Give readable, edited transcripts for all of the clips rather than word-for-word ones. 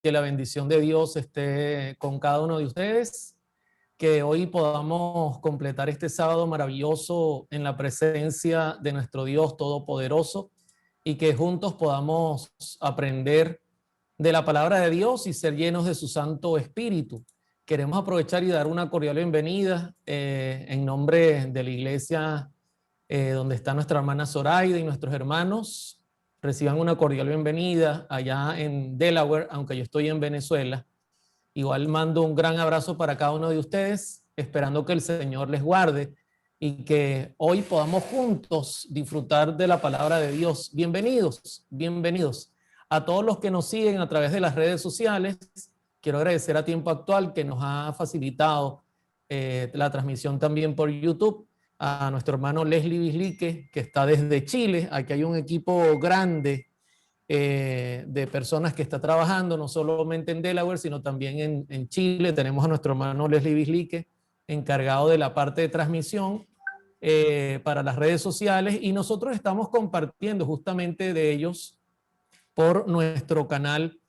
Que la bendición de Dios esté con cada uno de ustedes, que hoy podamos completar este sábado maravilloso en la presencia de nuestro Dios Todopoderoso y que juntos podamos aprender de la palabra de Dios y ser llenos de su Santo Espíritu. Queremos aprovechar y dar una cordial bienvenida en nombre de la iglesia donde está nuestra hermana Zoraida y nuestros hermanos. Reciban una cordial bienvenida allá en Delaware, aunque yo estoy en Venezuela. Igual mando un gran abrazo para cada uno de ustedes, esperando que el Señor les guarde y que hoy podamos juntos disfrutar de la palabra de Dios. Bienvenidos, bienvenidos. A todos los que nos siguen a través de las redes sociales, quiero agradecer a Tiempo Actual que nos ha facilitado la transmisión también por YouTube. A nuestro hermano Leslie Bislique, que está desde Chile. Aquí hay un equipo grande de personas que está trabajando, no solamente en Delaware, sino también en Chile. Tenemos a nuestro hermano Leslie Bislique, encargado de la parte de transmisión para las redes sociales, y nosotros estamos compartiendo justamente de ellos por nuestro canal,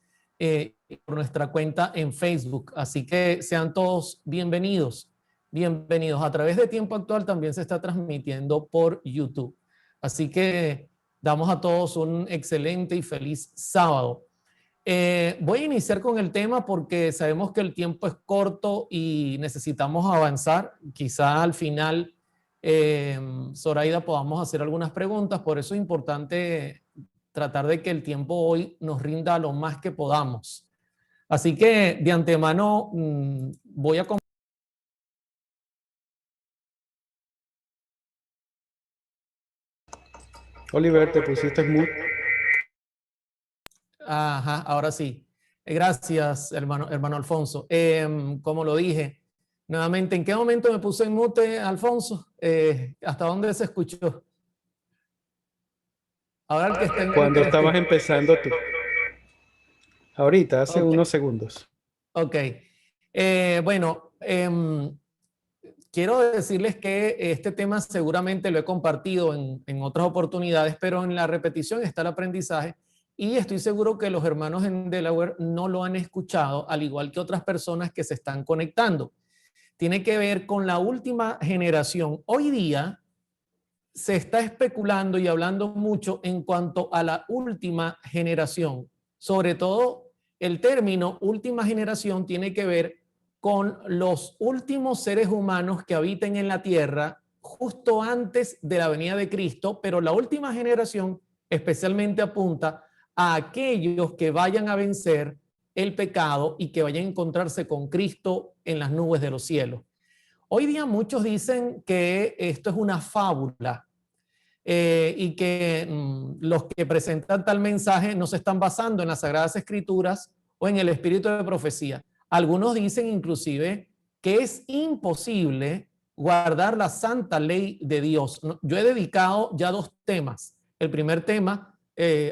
por nuestra cuenta en Facebook. Así que sean todos bienvenidos. Bienvenidos. A través de Tiempo Actual también se está transmitiendo por YouTube. Así que damos a todos un excelente y feliz sábado. Voy a iniciar con el tema porque sabemos que el tiempo es corto y necesitamos avanzar. Quizá al final, Zoraida, podamos hacer algunas preguntas. Por eso es importante tratar de que el tiempo hoy nos rinda lo más que podamos. Así que de antemano voy a comenzar. Oliver, te pusiste mute. Ajá, ahora sí. Gracias, hermano Alfonso. Como lo dije, nuevamente, ¿en qué momento me puse en mute, Alfonso? ¿Hasta dónde se escuchó? Ahora el que está en mute Cuando eres tú. estabas empezando tú. Ahorita, hace unos segundos. Ok. Bueno, quiero decirles que este tema seguramente lo he compartido en otras oportunidades, pero en la repetición está el aprendizaje. Y estoy seguro que los hermanos en Delaware no lo han escuchado, al igual que otras personas que se están conectando. Tiene que ver con la última generación. Hoy día se está especulando y hablando mucho en cuanto a la última generación. Sobre todo el término última generación tiene que ver con los últimos seres humanos que habiten en la tierra justo antes de la venida de Cristo, pero la última generación especialmente apunta a aquellos que vayan a vencer el pecado y que vayan a encontrarse con Cristo en las nubes de los cielos. Hoy día muchos dicen que esto es una fábula y que los que presentan tal mensaje no se están basando en las Sagradas Escrituras o en el espíritu de profecía. Algunos dicen inclusive que es imposible guardar la santa ley de Dios. Yo he dedicado ya 2 temas. El primer tema,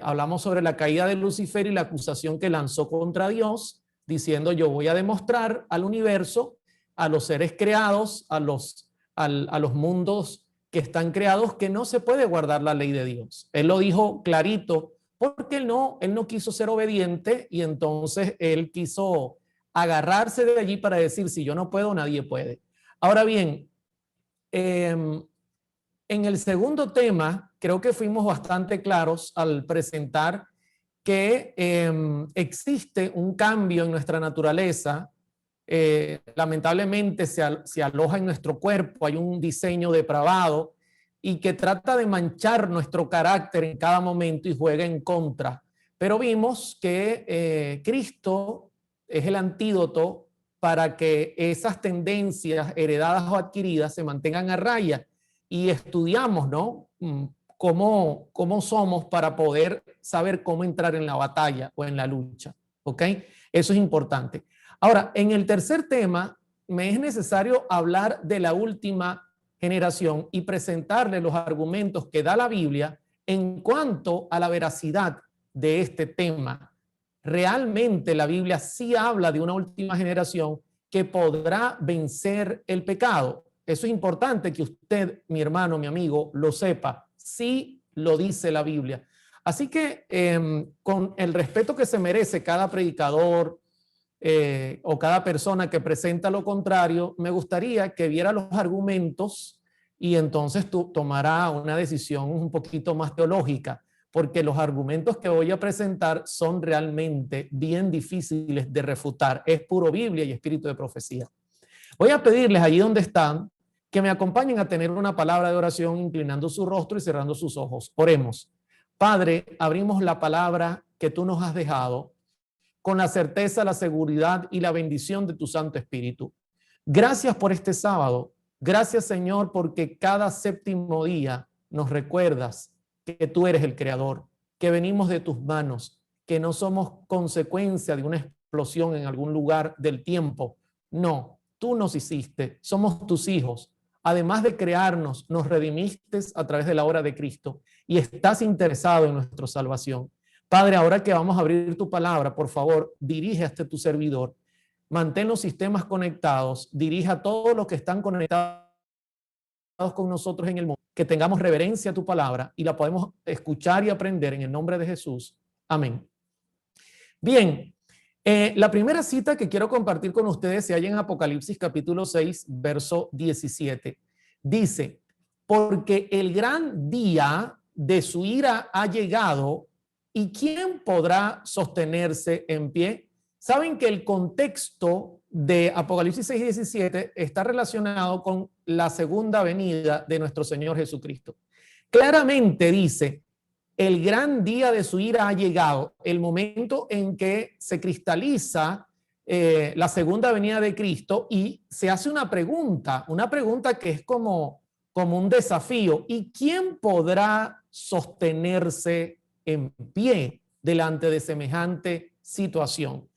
hablamos sobre la caída de Lucifer y la acusación que lanzó contra Dios, diciendo: yo voy a demostrar al universo, a los seres creados, a los mundos que están creados, que no se puede guardar la ley de Dios. Él lo dijo clarito porque él no quiso ser obediente, y entonces él quiso agarrarse de allí para decir: si yo no puedo, nadie puede. Ahora bien, en el segundo tema creo que fuimos bastante claros al presentar que existe un cambio en nuestra naturaleza. Lamentablemente se aloja en nuestro cuerpo, hay un diseño depravado y que trata de manchar nuestro carácter en cada momento y juega en contra. Pero vimos que Cristo es el antídoto para que esas tendencias heredadas o adquiridas se mantengan a raya, y estudiamos, ¿no? Cómo somos para poder saber cómo entrar en la batalla o en la lucha, ¿ok? Eso es importante. Ahora, en el tercer tema, me es necesario hablar de la última generación y presentarle los argumentos que da la Biblia en cuanto a la veracidad de este tema. Realmente la Biblia sí habla de una última generación que podrá vencer el pecado. Eso es importante que usted, mi hermano, mi amigo, lo sepa. Sí lo dice la Biblia. Así que con el respeto que se merece cada predicador o cada persona que presenta lo contrario, me gustaría que viera los argumentos y entonces tú tomará una decisión un poquito más teológica, porque los argumentos que voy a presentar son realmente bien difíciles de refutar. Es puro Biblia y espíritu de profecía. Voy a pedirles allí donde están que me acompañen a tener una palabra de oración inclinando su rostro y cerrando sus ojos. Oremos. Padre, abrimos la palabra que tú nos has dejado con la certeza, la seguridad y la bendición de tu Santo Espíritu. Gracias por este sábado. Gracias, Señor, porque cada séptimo día nos recuerdas que tú eres el Creador, que venimos de tus manos, que no somos consecuencia de una explosión en algún lugar del tiempo. No, tú nos hiciste, somos tus hijos. Además de crearnos, nos redimiste a través de la obra de Cristo y estás interesado en nuestra salvación. Padre, ahora que vamos a abrir tu palabra, por favor, dirige a tu servidor. Mantén los sistemas conectados, dirige a todos los que están conectados con nosotros en el mundo, que tengamos reverencia a tu palabra y la podemos escuchar y aprender en el nombre de Jesús. Amén. Bien, la primera cita que quiero compartir con ustedes se halla en Apocalipsis capítulo 6, verso 17. Dice, porque el gran día de su ira ha llegado, ¿y quién podrá sostenerse en pie? Saben que el contexto de Apocalipsis 6, 17 está relacionado con la segunda venida de nuestro Señor Jesucristo. Claramente dice, el gran día de su ira ha llegado, el momento en que se cristaliza la segunda venida de Cristo y se hace una pregunta que es como un desafío. ¿Y quién podrá sostenerse en pie delante de semejante situación?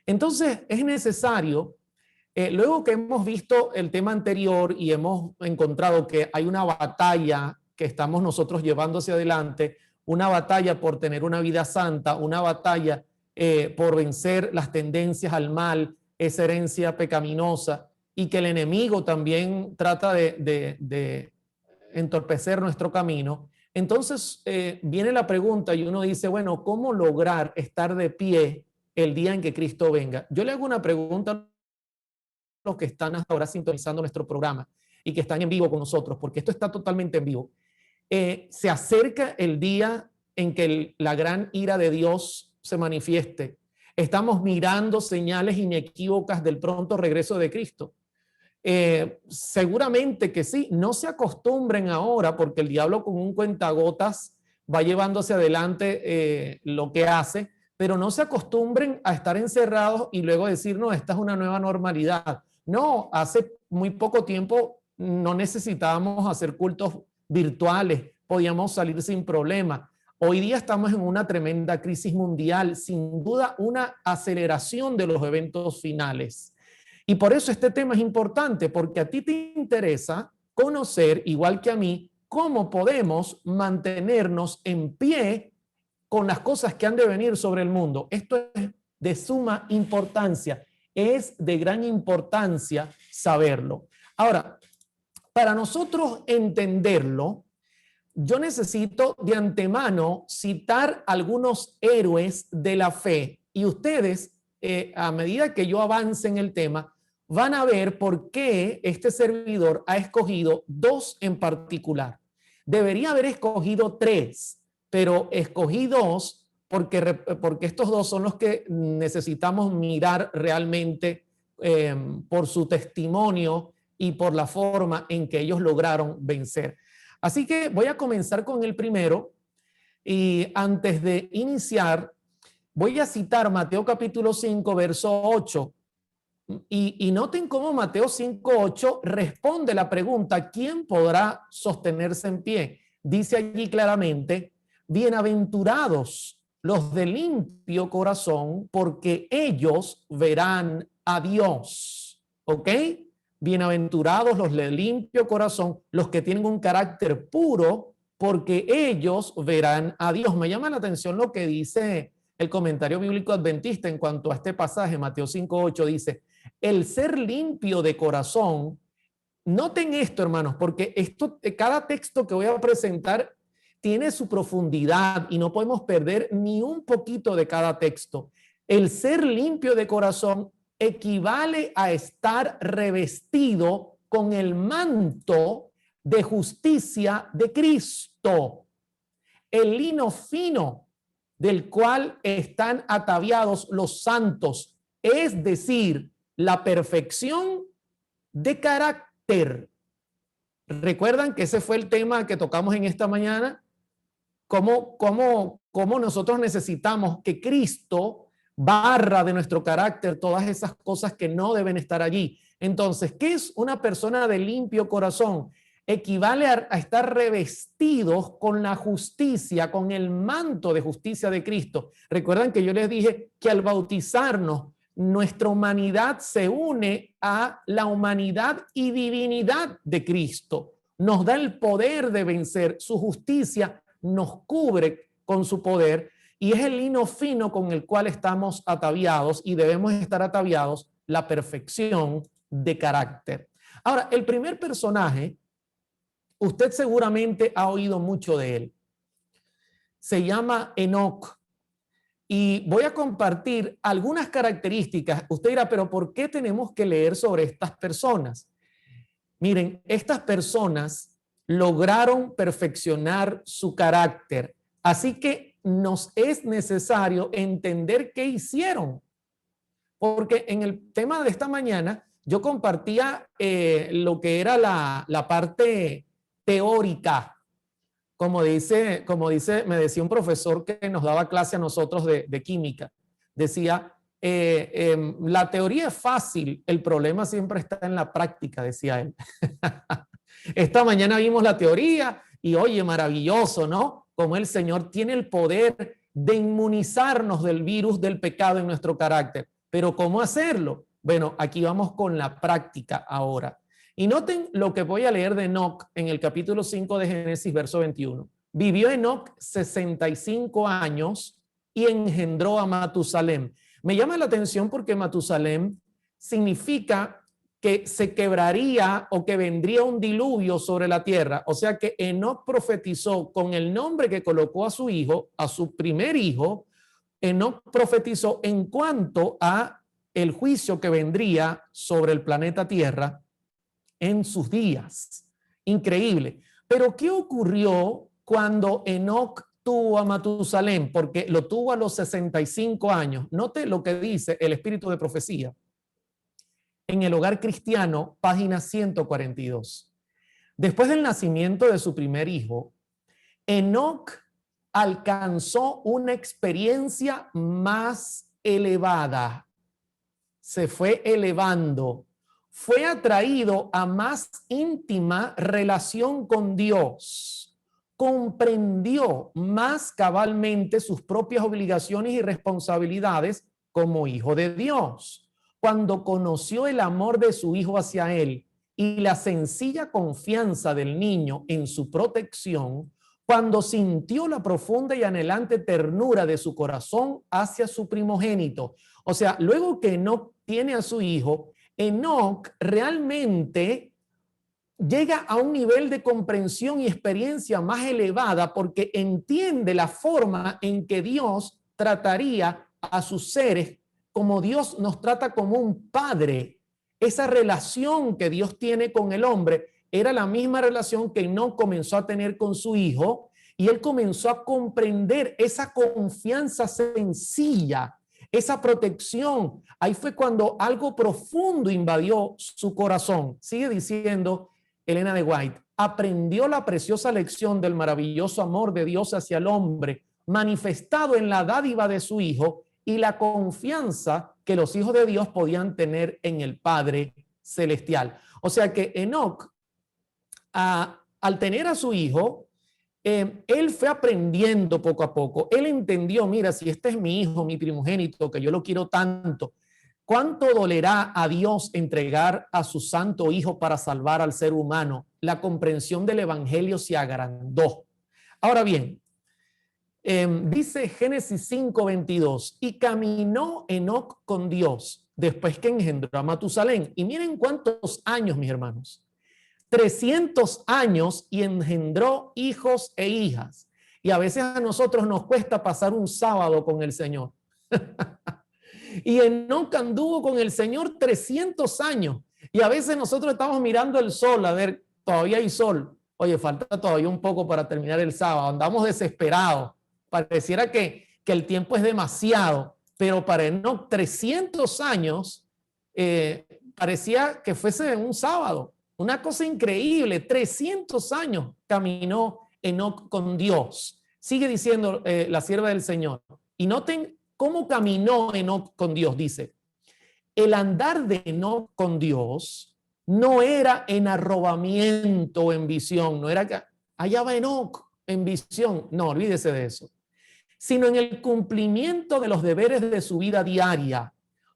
Entonces es necesario, luego que hemos visto el tema anterior y hemos encontrado que hay una batalla que estamos nosotros llevando hacia adelante, una batalla por tener una vida santa, una batalla por vencer las tendencias al mal, esa herencia pecaminosa, y que el enemigo también trata de entorpecer nuestro camino. Entonces viene la pregunta y uno dice, bueno, ¿cómo lograr estar de pie el día en que Cristo venga? Yo le hago una pregunta a los que están hasta ahora sintonizando nuestro programa y que están en vivo con nosotros, porque esto está totalmente en vivo. Se acerca el día en que la gran ira de Dios se manifieste. Estamos mirando señales inequívocas del pronto regreso de Cristo. Seguramente que sí, no se acostumbren ahora porque el diablo con un cuentagotas va llevando hacia adelante lo que hace, pero no se acostumbren a estar encerrados y luego decir, no, esta es una nueva normalidad. No, hace muy poco tiempo no necesitábamos hacer cultos virtuales, podíamos salir sin problema. Hoy día estamos en una tremenda crisis mundial, sin duda una aceleración de los eventos finales. Y por eso este tema es importante, porque a ti te interesa conocer, igual que a mí, cómo podemos mantenernos en pie con las cosas que han de venir sobre el mundo. Esto es de suma importancia, es de gran importancia saberlo. Ahora, para nosotros entenderlo, yo necesito de antemano citar algunos héroes de la fe y ustedes, a medida que yo avance en el tema, van a ver por qué este servidor ha escogido dos en particular. Debería haber escogido tres, pero escogí dos porque estos dos son los que necesitamos mirar realmente por su testimonio y por la forma en que ellos lograron vencer. Así que voy a comenzar con el primero y antes de iniciar voy a citar Mateo capítulo 5, verso 8. Y noten cómo Mateo 5:8 responde la pregunta, ¿quién podrá sostenerse en pie? Dice allí claramente, bienaventurados los de limpio corazón, porque ellos verán a Dios. ¿Ok? Bienaventurados los de limpio corazón, los que tienen un carácter puro, porque ellos verán a Dios. Me llama la atención lo que dice el comentario bíblico adventista en cuanto a este pasaje. Mateo 5:8 dice, el ser limpio de corazón, noten esto, hermanos, porque cada texto que voy a presentar tiene su profundidad y no podemos perder ni un poquito de cada texto. El ser limpio de corazón equivale a estar revestido con el manto de justicia de Cristo, el lino fino del cual están ataviados los santos, es decir, la perfección de carácter. ¿Recuerdan que ese fue el tema que tocamos en esta mañana? ¿Cómo nosotros necesitamos que Cristo barra de nuestro carácter todas esas cosas que no deben estar allí? Entonces, ¿qué es una persona de limpio corazón? Equivale a estar revestidos con la justicia, con el manto de justicia de Cristo. Recuerdan que yo les dije que al bautizarnos, nuestra humanidad se une a la humanidad y divinidad de Cristo. Nos da el poder de vencer. Su justicia nos cubre con su poder y es el lino fino con el cual estamos ataviados y debemos estar ataviados, la perfección de carácter. Ahora, el primer personaje, usted seguramente ha oído mucho de él. Se llama Enoc. Y voy a compartir algunas características. Usted dirá, pero ¿por qué tenemos que leer sobre estas personas? Miren, estas personas lograron perfeccionar su carácter. Así que nos es necesario entender qué hicieron. Porque en el tema de esta mañana yo compartía lo que era la parte teórica. Como me decía un profesor que nos daba clase a nosotros de química, decía, la teoría es fácil, el problema siempre está en la práctica, decía él. Esta mañana vimos la teoría y oye, maravilloso, ¿no? Como el Señor tiene el poder de inmunizarnos del virus del pecado en nuestro carácter. Pero ¿cómo hacerlo? Bueno, aquí vamos con la práctica ahora. Y noten lo que voy a leer de Enoc en el capítulo 5 de Génesis, verso 21. Vivió Enoc 65 años y engendró a Matusalem. Me llama la atención porque Matusalem significa que se quebraría o que vendría un diluvio sobre la tierra. O sea que Enoc profetizó con el nombre que colocó a su hijo, a su primer hijo. Enoc profetizó en cuanto a el juicio que vendría sobre el planeta Tierra en sus días. Increíble. Pero ¿qué ocurrió cuando Enoc tuvo a Matusalem? Porque lo tuvo a los 65 años. Note lo que dice el espíritu de profecía. En el Hogar Cristiano, página 142. Después del nacimiento de su primer hijo, Enoc alcanzó una experiencia más elevada. Se fue elevando. Fue atraído a más íntima relación con Dios. Comprendió más cabalmente sus propias obligaciones y responsabilidades como hijo de Dios. Cuando conoció el amor de su hijo hacia él y la sencilla confianza del niño en su protección, cuando sintió la profunda y anhelante ternura de su corazón hacia su primogénito. O sea, luego que Enoc tiene a su hijo, Enoc realmente llega a un nivel de comprensión y experiencia más elevada porque entiende la forma en que Dios trataría a sus seres como Dios nos trata como un padre. Esa relación que Dios tiene con el hombre era la misma relación que Enoc comenzó a tener con su hijo y él comenzó a comprender esa confianza sencilla, esa protección. Ahí fue cuando algo profundo invadió su corazón. Sigue diciendo Elena de White, aprendió la preciosa lección del maravilloso amor de Dios hacia el hombre, manifestado en la dádiva de su hijo y la confianza que los hijos de Dios podían tener en el Padre Celestial. O sea que Enoc, al tener a su hijo, él fue aprendiendo poco a poco. Él entendió, mira, si este es mi hijo, mi primogénito, que yo lo quiero tanto, ¿cuánto dolerá a Dios entregar a su santo hijo para salvar al ser humano? La comprensión del evangelio se agrandó. Ahora bien, dice Génesis 5:22, y caminó Enoc con Dios después que engendró a Matusalén. Y miren cuántos años, mis hermanos. 300 años y engendró hijos e hijas. Y a veces a nosotros nos cuesta pasar un sábado con el Señor. Y Enoc anduvo con el Señor 300 años. Y a veces nosotros estamos mirando el sol, a ver, todavía hay sol. Oye, falta todavía un poco para terminar el sábado. Andamos desesperados. Pareciera que el tiempo es demasiado. Pero para Enoc 300 años parecía que fuese un sábado. Una cosa increíble. 300 años caminó Enoc con Dios. Sigue diciendo la sierva del Señor. Y noten cómo caminó Enoc con Dios. Dice, el andar de Enoc con Dios no era en arrobamiento o en visión. No era que allá va Enoc en visión. No, olvídese de eso. Sino en el cumplimiento de los deberes de su vida diaria.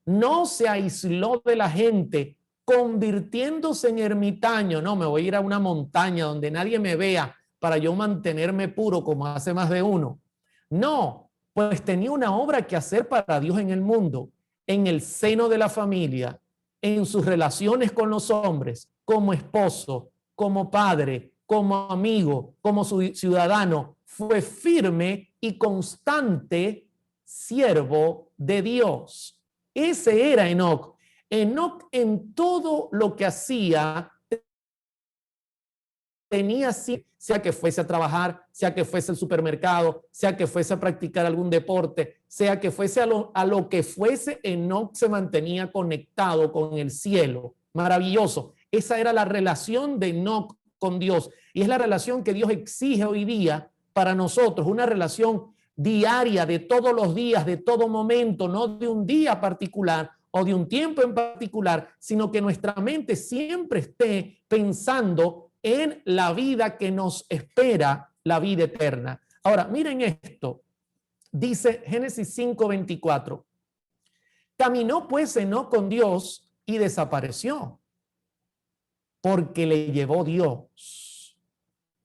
No se aisló de la gente, convirtiéndose en ermitaño. No, me voy a ir a una montaña donde nadie me vea para yo mantenerme puro como hace más de uno. No, pues tenía una obra que hacer para Dios en el mundo, en el seno de la familia, en sus relaciones con los hombres, como esposo, como padre, como amigo, como ciudadano. Fue firme y constante siervo de Dios. Ese era Enoc. Enoc en todo lo que hacía tenía, sea que fuese a trabajar, sea que fuese al supermercado, sea que fuese a practicar algún deporte, sea que fuese a lo que fuese, Enoc se mantenía conectado con el cielo. Maravilloso. Esa era la relación de Enoc con Dios. Y es la relación que Dios exige hoy día para nosotros, una relación diaria de todos los días, de todo momento, no de un día particular o de un tiempo en particular, sino que nuestra mente siempre esté pensando en la vida que nos espera, la vida eterna. Ahora, miren esto. Dice Génesis 5:24. Caminó pues Enoc con Dios y desapareció, porque le llevó Dios.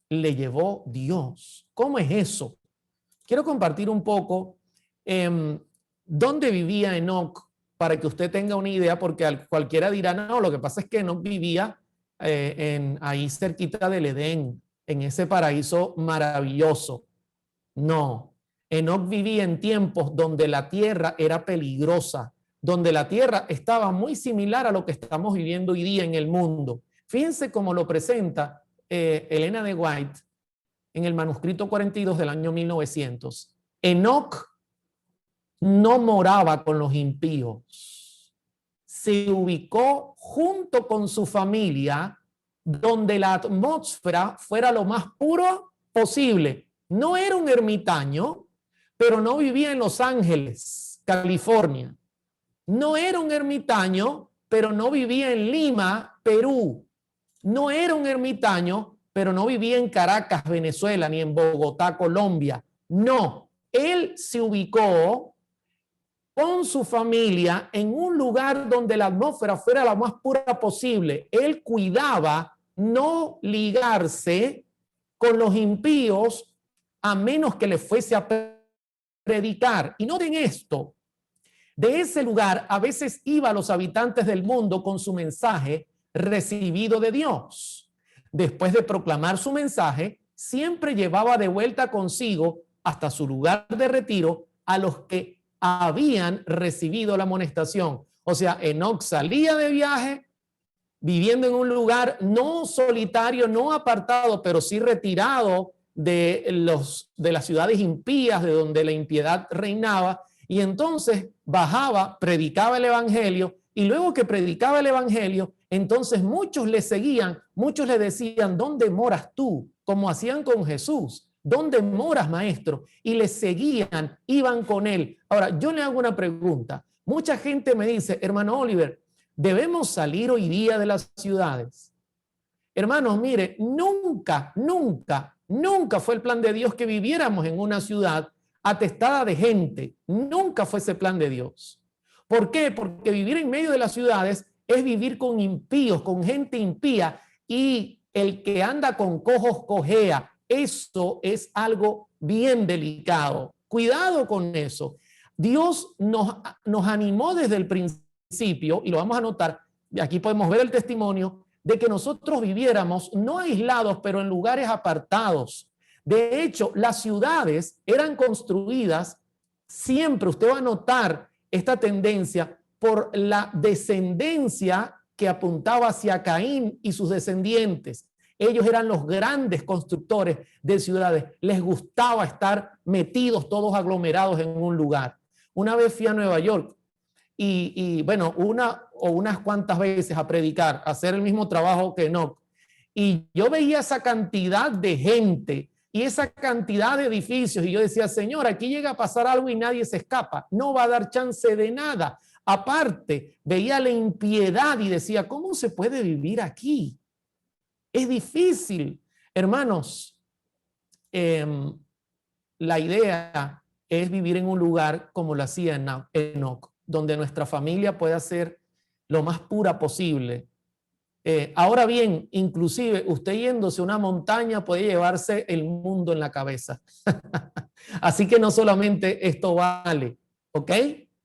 Le llevó Dios. ¿Cómo es eso? Quiero compartir un poco dónde vivía Enoc para que usted tenga una idea, porque cualquiera dirá, no, lo que pasa es que Enoc vivía ahí cerquita del Edén, en ese paraíso maravilloso. No, Enoc vivía en tiempos donde la tierra era peligrosa, donde la tierra estaba muy similar a lo que estamos viviendo hoy día en el mundo. Fíjense cómo lo presenta Elena de White en el manuscrito 42 del año 1900. Enoc no moraba con los impíos. Se ubicó junto con su familia donde la atmósfera fuera lo más puro posible. No era un ermitaño, pero no vivía en Los Ángeles, California. No era un ermitaño, pero no vivía en Lima, Perú. No era un ermitaño, pero no vivía en Caracas, Venezuela, ni en Bogotá, Colombia. No, él se ubicó con su familia en un lugar donde la atmósfera fuera la más pura posible. Él cuidaba no ligarse con los impíos a menos que le fuese a predicar. Y noten esto, de ese lugar a veces iban los habitantes del mundo con su mensaje recibido de Dios. Después de proclamar su mensaje, siempre llevaba de vuelta consigo hasta su lugar de retiro a los que habían recibido la amonestación. O sea, Enoc salía de viaje, viviendo en un lugar no solitario, no apartado, pero sí retirado de las ciudades impías, de donde la impiedad reinaba, y entonces bajaba, predicaba el evangelio, y luego que predicaba el evangelio, entonces muchos le seguían, muchos le decían, ¿dónde moras tú? Como hacían con Jesús. ¿Dónde moras, maestro? Y le seguían, iban con él. Ahora, yo le hago una pregunta. Mucha gente me dice, hermano Oliver, ¿debemos salir hoy día de las ciudades? Hermanos, mire, nunca fue el plan de Dios que viviéramos en una ciudad atestada de gente. Nunca fue ese plan de Dios. ¿Por qué? Porque vivir en medio de las ciudades es vivir con impíos, con gente impía, y el que anda con cojos cojea. Eso es algo bien delicado. Cuidado con eso. Dios nos animó desde el principio, y lo vamos a notar, aquí podemos ver el testimonio, de que nosotros viviéramos no aislados, pero en lugares apartados, De hecho, las ciudades eran construidas siempre, usted va a notar esta tendencia por la descendencia que apuntaba hacia Caín y sus descendientes. Ellos eran los grandes constructores de ciudades. Les gustaba estar metidos todos aglomerados en un lugar. Una vez fui a Nueva York bueno, unas cuantas veces a predicar, a hacer el mismo trabajo que Enoc. Y yo veía esa cantidad de gente y esa cantidad de edificios y yo decía, Señor, aquí llega a pasar algo y nadie se escapa. No va a dar chance de nada. Aparte, veía la impiedad y decía, ¿cómo se puede vivir aquí? Es difícil. Hermanos, la idea es vivir en un lugar como lo hacía Enoc, donde nuestra familia pueda ser lo más pura posible. Ahora bien, inclusive usted yéndose a una montaña puede llevarse el mundo en la cabeza. Así que no solamente esto vale, ¿ok?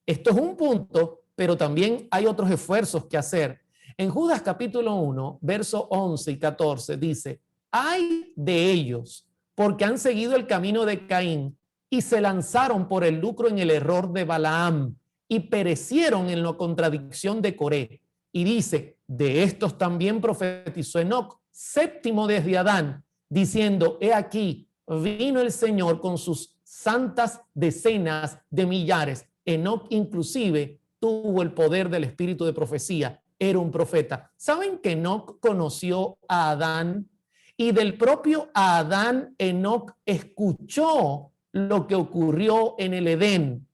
Esto es un punto, pero también hay otros esfuerzos que hacer. En Judas capítulo 1, versos 11 y 14 dice, ay de ellos, porque han seguido el camino de Caín y se lanzaron por el lucro en el error de Balaam y perecieron en la contradicción de Coré. Y dice, de estos también profetizó Enoc, séptimo desde Adán, diciendo, he aquí, vino el Señor con sus santas decenas de millares. Enoc inclusive tuvo el poder del espíritu de profecía, era un profeta. ¿Saben que Enoc conoció a Adán? Y del propio Adán, Enoc escuchó lo que ocurrió en el Edén.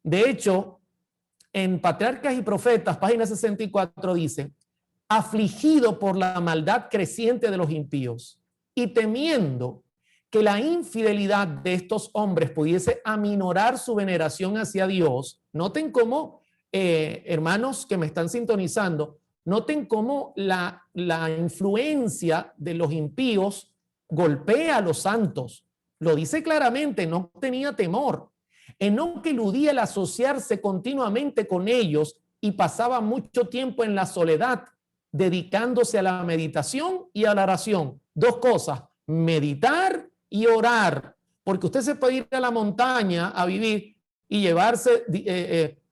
De hecho, en Patriarcas y Profetas, página 64, dice, afligido por la maldad creciente de los impíos y temiendo que la infidelidad de estos hombres pudiese aminorar su veneración hacia Dios, noten cómo, hermanos que me están sintonizando, noten cómo la influencia de los impíos golpea a los santos. Lo dice claramente, no tenía temor. Enoc eludía el asociarse continuamente con ellos y pasaba mucho tiempo en la soledad, dedicándose a la meditación y a la oración. Dos cosas, meditar y orar, porque usted se puede ir a la montaña a vivir y llevarse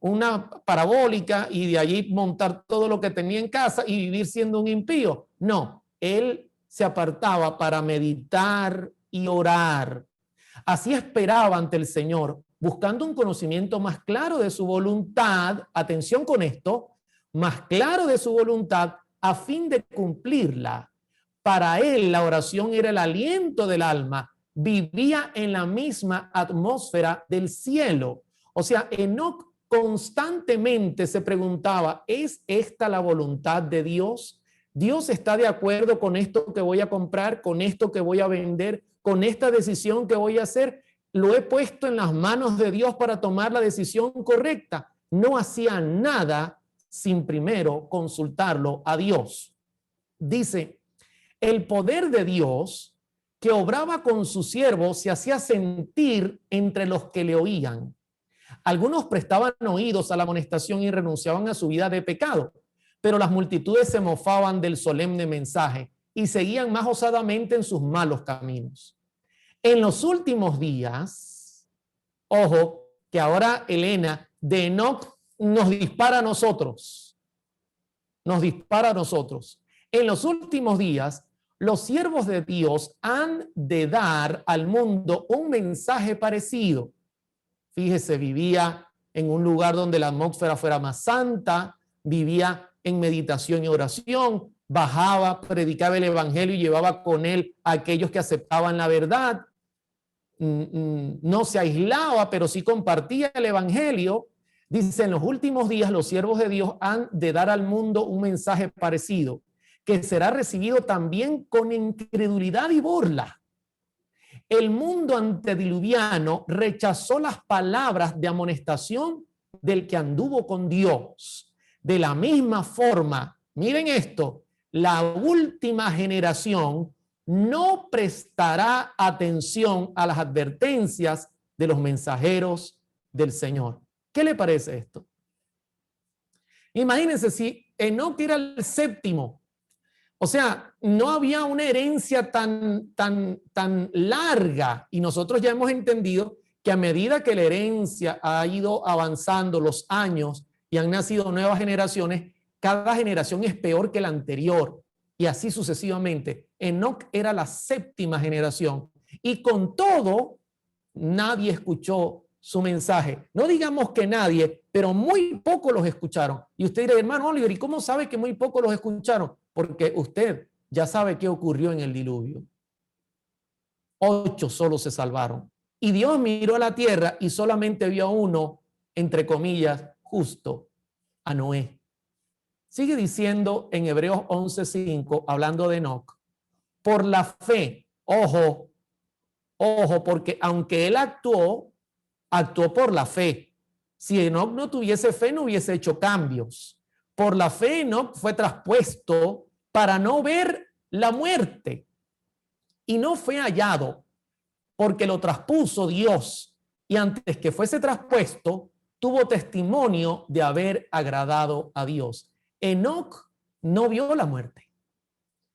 una parabólica y de allí montar todo lo que tenía en casa y vivir siendo un impío. No, él se apartaba para meditar y orar. Así esperaba ante el Señor, buscando un conocimiento más claro de su voluntad, atención con esto, más claro de su voluntad a fin de cumplirla. Para él la oración era el aliento del alma, vivía en la misma atmósfera del cielo. O sea, Enoc constantemente se preguntaba, ¿es esta la voluntad de Dios? ¿Dios está de acuerdo con esto que voy a comprar, con esto que voy a vender, con esta decisión que voy a hacer? ¿Lo he puesto en las manos de Dios para tomar la decisión correcta? No hacía nada sin primero consultarlo a Dios. Dice, el poder de Dios que obraba con su siervo se hacía sentir entre los que le oían. Algunos prestaban oídos a la amonestación y renunciaban a su vida de pecado, pero las multitudes se mofaban del solemne mensaje y seguían más osadamente en sus malos caminos. En los últimos días, ojo, que ahora Elena de Enoc nos dispara a nosotros. Nos dispara a nosotros. En los últimos días, los siervos de Dios han de dar al mundo un mensaje parecido. Fíjese, vivía en un lugar donde la atmósfera fuera más santa, vivía en meditación y oración, bajaba, predicaba el evangelio y llevaba con él a aquellos que aceptaban la verdad. No se aislaba, pero sí compartía el evangelio. Dice, en los últimos días los siervos de Dios han de dar al mundo un mensaje parecido, que será recibido también con incredulidad y burla. El mundo antediluviano rechazó las palabras de amonestación del que anduvo con Dios. De la misma forma, miren esto, la última generación no prestará atención a las advertencias de los mensajeros del Señor. ¿Qué le parece esto? Imagínense si Enoc era el séptimo, O sea, no había una herencia tan larga, y nosotros ya hemos entendido que a medida que la herencia ha ido avanzando los años y han nacido nuevas generaciones, cada generación es peor que la anterior, y así sucesivamente. Enoc era la 7ª generación, y con todo, nadie escuchó su mensaje. No digamos que nadie, pero muy pocos los escucharon. Y usted dirá, hermano Oliver, ¿y cómo sabe que muy pocos los escucharon? Porque usted ya sabe qué ocurrió en el diluvio. 8 solo se salvaron. Y Dios miró a la tierra y solamente vio a uno, entre comillas, justo, a Noé. Sigue diciendo en Hebreos 11:5, hablando de Enoc, por la fe, ojo, porque aunque él actuó por la fe. Si Enoc no tuviese fe, no hubiese hecho cambios. Por la fe, Enoc fue traspuesto para no ver la muerte, y no fue hallado, porque lo traspuso Dios, y antes que fuese traspuesto, tuvo testimonio de haber agradado a Dios. Enoc no vio la muerte.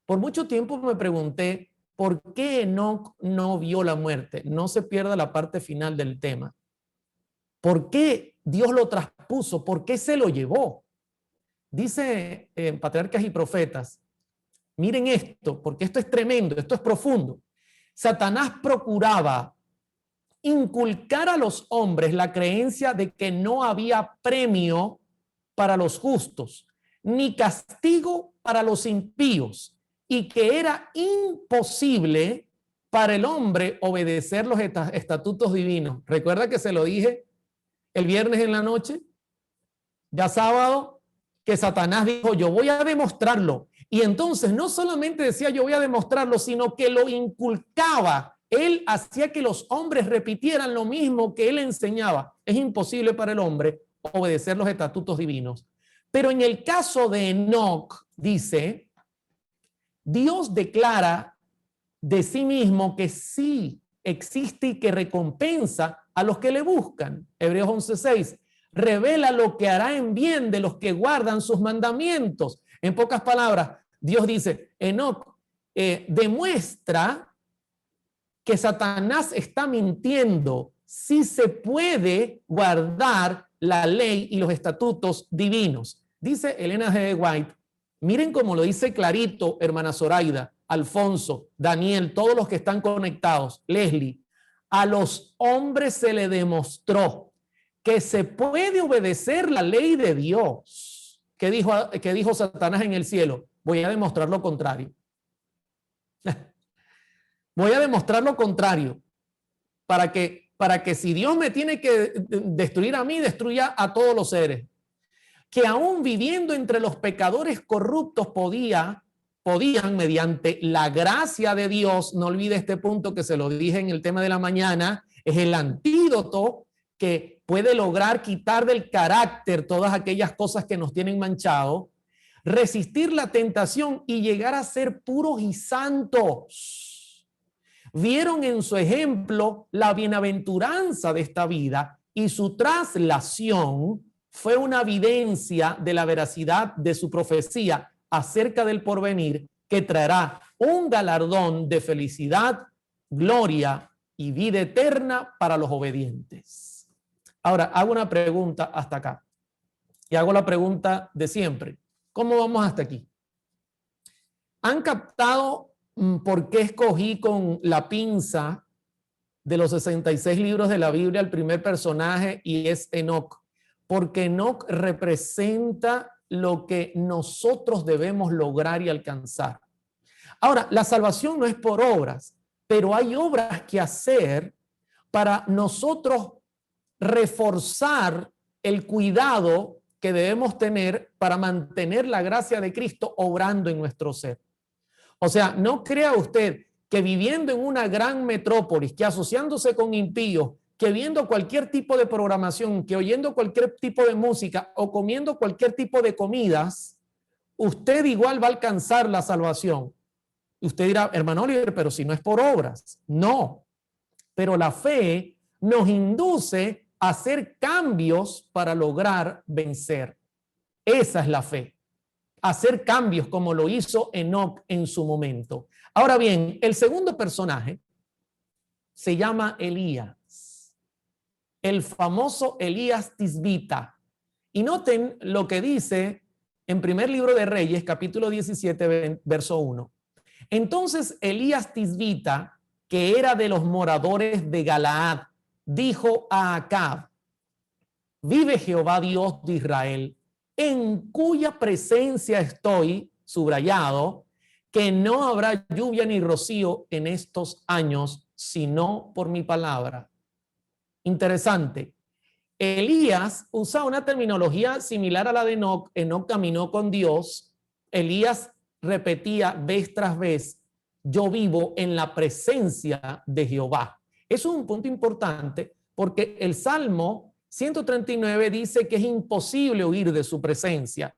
Por mucho tiempo me pregunté, ¿por qué Enoc no vio la muerte? No se pierda la parte final del tema. ¿Por qué Dios lo traspuso? ¿Por qué se lo llevó? Dice Patriarcas y Profetas, miren esto, porque esto es tremendo, esto es profundo. Satanás procuraba inculcar a los hombres la creencia de que no había premio para los justos, ni castigo para los impíos, y que era imposible para el hombre obedecer los estatutos divinos. ¿Recuerda que se lo dije el viernes en la noche? Ya sábado, que Satanás dijo, yo voy a demostrarlo. Y entonces no solamente decía yo voy a demostrarlo, sino que lo inculcaba. Él hacía que los hombres repitieran lo mismo que él enseñaba. Es imposible para el hombre obedecer los estatutos divinos. Pero en el caso de Enoc, dice, Dios declara de sí mismo que sí existe y que recompensa a los que le buscan. Hebreos 11:6. Revela lo que hará en bien de los que guardan sus mandamientos. En pocas palabras, Dios dice, Enoc demuestra que Satanás está mintiendo. Sí se puede guardar la ley y los estatutos divinos. Dice Elena G. White, miren cómo lo dice clarito, hermana Zoraida, Alfonso, Daniel, todos los que están conectados, Leslie, a los hombres se le demostró que se puede obedecer la ley de Dios. ¿Qué dijo Satanás en el cielo? Voy a demostrar lo contrario. Voy a demostrar lo contrario para que si Dios me tiene que destruir a mí, destruya a todos los seres. Que aún viviendo entre los pecadores corruptos podían, mediante la gracia de Dios, no olvide este punto que se lo dije en el tema de la mañana, es el antídoto que puede lograr quitar del carácter todas aquellas cosas que nos tienen manchado, resistir la tentación y llegar a ser puros y santos. Vieron en su ejemplo la bienaventuranza de esta vida y su traslación fue una evidencia de la veracidad de su profecía acerca del porvenir que traerá un galardón de felicidad, gloria y vida eterna para los obedientes. Ahora, hago una pregunta hasta acá y hago la pregunta de siempre. ¿Cómo vamos hasta aquí? ¿Han captado por qué escogí con la pinza de los 66 libros de la Biblia el primer personaje y es Enoc? Porque Enoc representa lo que nosotros debemos lograr y alcanzar. Ahora, la salvación no es por obras, pero hay obras que hacer para nosotros reforzar el cuidado que debemos tener para mantener la gracia de Cristo obrando en nuestro ser. O sea, no crea usted que viviendo en una gran metrópolis, que asociándose con impíos, que viendo cualquier tipo de programación, que oyendo cualquier tipo de música o comiendo cualquier tipo de comidas, usted igual va a alcanzar la salvación. Y usted dirá, hermano Oliver, pero si no es por obras. No, pero la fe nos induce a hacer cambios para lograr vencer. Esa es la fe. hacer cambios como lo hizo Enoc en su momento. Ahora bien, el segundo personaje se llama Elías, el famoso Elías Tisbita. Y noten lo que dice en primer libro de Reyes, capítulo 17, verso 1. Entonces Elías Tisbita, que era de los moradores de Galaad, dijo a Acab: vive Jehová Dios de Israel, en cuya presencia estoy, subrayado, que no habrá lluvia ni rocío en estos años, sino por mi palabra. Interesante. Elías usaba una terminología similar a la de Enoc. Enoc caminó con Dios. Elías repetía vez tras vez: yo vivo en la presencia de Jehová. Eso es un punto importante porque el Salmo 139 dice que es imposible huir de su presencia.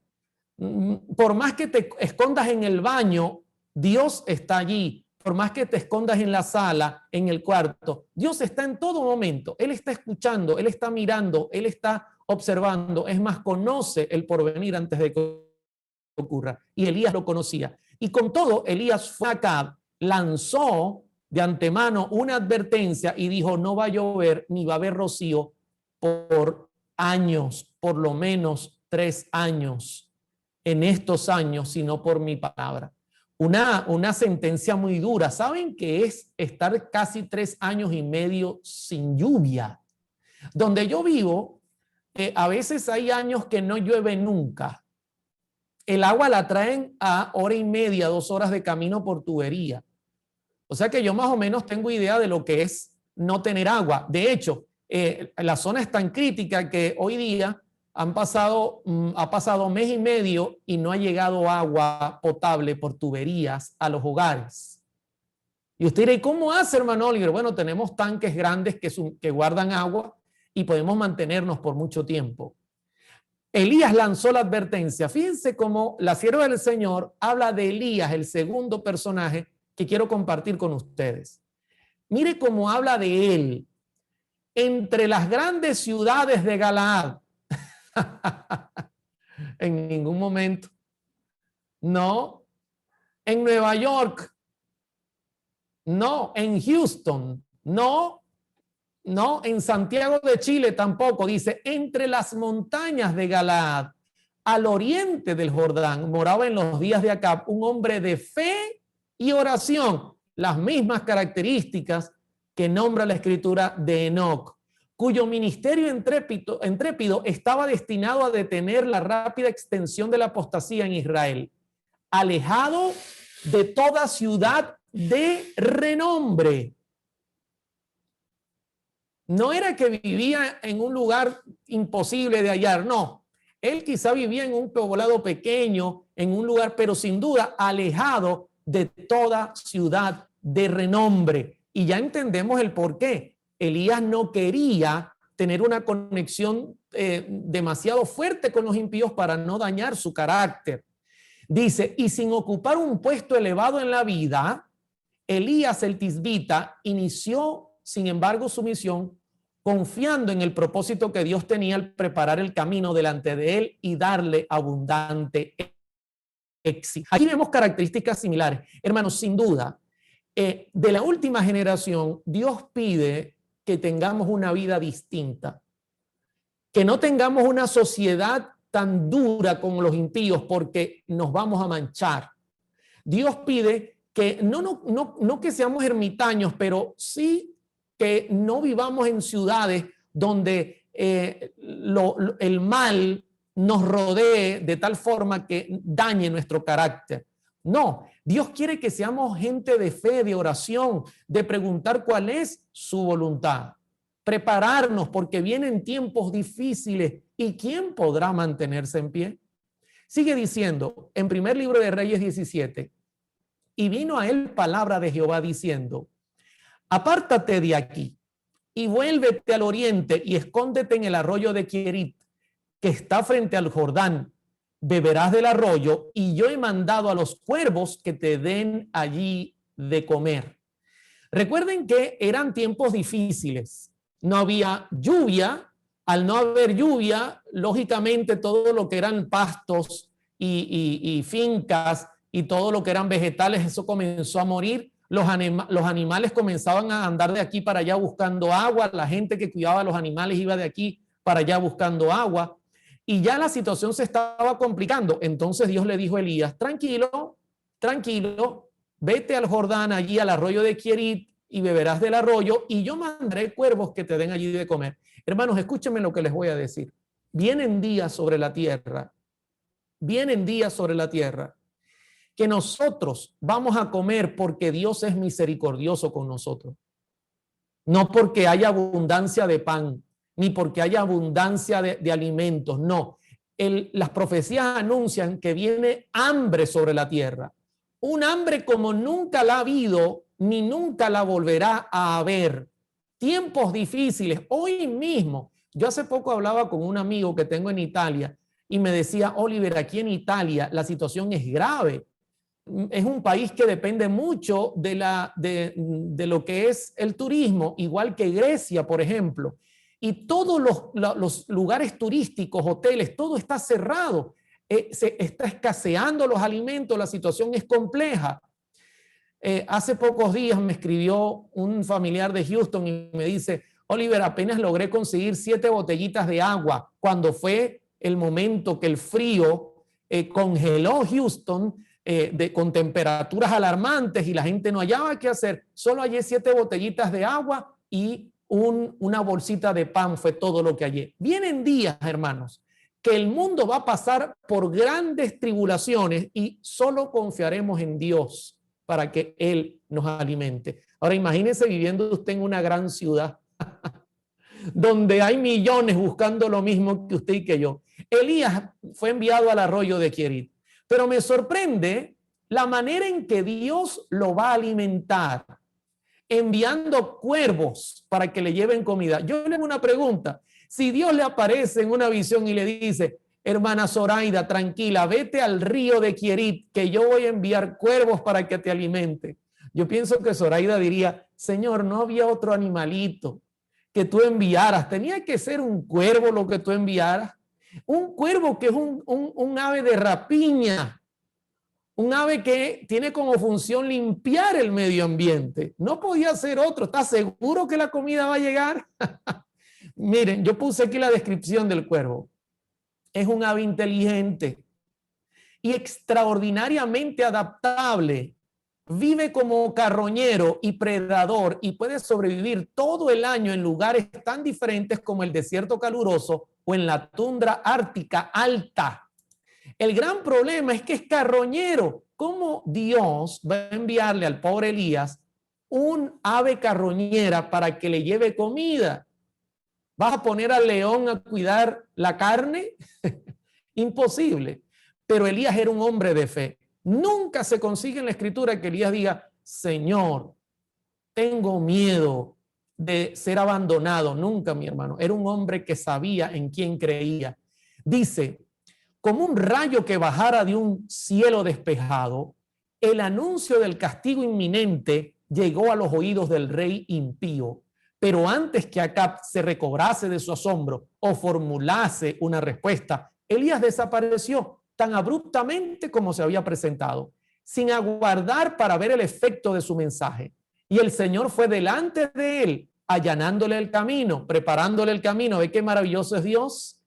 Por más que te escondas en el baño, Dios está allí. Por más que te escondas en la sala, en el cuarto, Dios está en todo momento. Él está escuchando, Él está mirando, Él está observando. Es más, conoce el porvenir antes de que ocurra. Y Elías lo conocía. Y con todo, Elías fue acá, lanzó de antemano una advertencia y dijo: no va a llover ni va a haber rocío por años, por lo menos 3 años en estos años, sino por mi palabra. Una sentencia muy dura. ¿Saben qué es estar casi 3 años y medio sin lluvia? Donde yo vivo, a veces hay años que no llueve nunca. El agua la traen a 1:30, 2 horas de camino por tubería. O sea que yo más o menos tengo idea de lo que es no tener agua. De hecho, la zona es tan crítica que hoy día ha pasado 1 mes y medio y no ha llegado agua potable por tuberías a los hogares. Y usted dirá: ¿y cómo hace, hermano Oliver? Bueno, tenemos tanques grandes que guardan agua y podemos mantenernos por mucho tiempo. Elías lanzó la advertencia. Fíjense cómo la sierva del Señor habla de Elías, el segundo personaje que quiero compartir con ustedes. Mire cómo habla de él. Entre las grandes ciudades de Galaad. En ningún momento. No. En Nueva York. No. En Houston. No. No. En Santiago de Chile tampoco. Dice: entre las montañas de Galaad, al oriente del Jordán, moraba en los días de Acab un hombre de fe y oración. Las mismas características que nombra la escritura de Enoc, cuyo ministerio intrépido estaba destinado a detener la rápida extensión de la apostasía en Israel, alejado de toda ciudad de renombre. No era que vivía en un lugar imposible de hallar, no. Él quizá vivía en un poblado pequeño, en un lugar, pero sin duda alejado de toda ciudad de renombre. Y ya entendemos el por qué. Elías no quería tener una conexión demasiado fuerte con los impíos para no dañar su carácter. Dice: y sin ocupar un puesto elevado en la vida, Elías el Tisbita inició, sin embargo, su misión confiando en el propósito que Dios tenía al preparar el camino delante de él y darle abundante éxito. Aquí vemos características similares. Hermanos, sin duda, de la última generación, Dios pide que tengamos una vida distinta, que no tengamos una sociedad tan dura con los impíos porque nos vamos a manchar. Dios pide que no que seamos ermitaños, pero sí que no vivamos en ciudades donde el mal nos rodee de tal forma que dañe nuestro carácter. No, Dios quiere que seamos gente de fe, de oración, de preguntar cuál es su voluntad. Prepararnos porque vienen tiempos difíciles. ¿Y quién podrá mantenerse en pie? Sigue diciendo en primer libro de Reyes 17. Y vino a él palabra de Jehová diciendo: apártate de aquí y vuélvete al oriente y escóndete en el arroyo de Quierit, que está frente al Jordán. Beberás del arroyo y yo he mandado a los cuervos que te den allí de comer. Recuerden que eran tiempos difíciles. No había lluvia. Al no haber lluvia, lógicamente todo lo que eran pastos y fincas y todo lo que eran vegetales, eso comenzó a morir. Los animales comenzaban a andar de aquí para allá buscando agua. La gente que cuidaba a los animales iba de aquí para allá buscando agua. Y ya la situación se estaba complicando. Entonces Dios le dijo a Elías, tranquilo, tranquilo, vete al Jordán, allí al arroyo de Querit, y beberás del arroyo, y yo mandaré cuervos que te den allí de comer. Hermanos, escúchenme lo que les voy a decir. Vienen días sobre la tierra, que nosotros vamos a comer porque Dios es misericordioso con nosotros. No porque haya abundancia de pan, ni porque haya abundancia de alimentos, no. Las profecías anuncian que viene hambre sobre la tierra. Un hambre como nunca la ha habido, ni nunca la volverá a haber. Tiempos difíciles. Hoy mismo, yo hace poco hablaba con un amigo que tengo en Italia y me decía, Oliver, aquí en Italia la situación es grave. Es un país que depende mucho de lo que es el turismo, igual que Grecia, por ejemplo. Y todos los lugares turísticos, hoteles, todo está cerrado. Se está escaseando los alimentos, la situación es compleja. Hace pocos días me escribió un familiar de Houston y me dice, Oliver, apenas logré conseguir 7 botellitas de agua cuando fue el momento que el frío congeló Houston con temperaturas alarmantes y la gente no hallaba qué hacer. Solo hallé 7 botellitas de agua y una bolsita de pan, fue todo lo que hallé. Vienen días, hermanos, que el mundo va a pasar por grandes tribulaciones y solo confiaremos en Dios para que Él nos alimente. Ahora imagínense viviendo usted en una gran ciudad donde hay millones buscando lo mismo que usted y que yo. Elías fue enviado al arroyo de Querit, pero me sorprende la manera en que Dios lo va a alimentar, enviando cuervos para que le lleven comida. Yo le hago una pregunta. Si Dios le aparece en una visión y le dice, hermana Zoraida, tranquila, vete al río de Querit, que yo voy a enviar cuervos para que te alimente. Yo pienso que Zoraida diría, Señor, no había otro animalito que tú enviaras. Tenía que ser un cuervo lo que tú enviaras. Un cuervo que es un ave de rapiña. Un ave que tiene como función limpiar el medio ambiente. No podía ser otro. ¿Estás seguro que la comida va a llegar? Miren, yo puse aquí la descripción del cuervo. Es un ave inteligente y extraordinariamente adaptable. Vive como carroñero y predador y puede sobrevivir todo el año en lugares tan diferentes como el desierto caluroso o en la tundra ártica alta. El gran problema es que es carroñero. ¿Cómo Dios va a enviarle al pobre Elías un ave carroñera para que le lleve comida? ¿Vas a poner al león a cuidar la carne? Imposible. Pero Elías era un hombre de fe. Nunca se consigue en la escritura que Elías diga, Señor, tengo miedo de ser abandonado. Nunca, mi hermano. Era un hombre que sabía en quién creía. Dice, como un rayo que bajara de un cielo despejado, el anuncio del castigo inminente llegó a los oídos del rey impío. Pero antes que Acab se recobrase de su asombro o formulase una respuesta, Elías desapareció tan abruptamente como se había presentado, sin aguardar para ver el efecto de su mensaje. Y el Señor fue delante de él, allanándole el camino, preparándole el camino. ¿Ve qué maravilloso es Dios?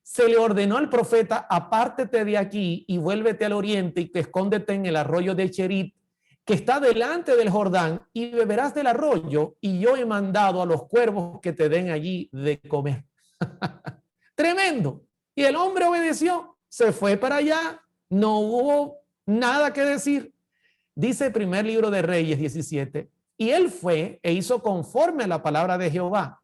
Se le ordenó al profeta, apártete de aquí y vuélvete al oriente y te escóndete en el arroyo de Querit, que está delante del Jordán, y beberás del arroyo, y yo he mandado a los cuervos que te den allí de comer. Tremendo. Y el hombre obedeció, se fue para allá, no hubo nada que decir. Dice el primer libro de Reyes 17, y él fue e hizo conforme a la palabra de Jehová,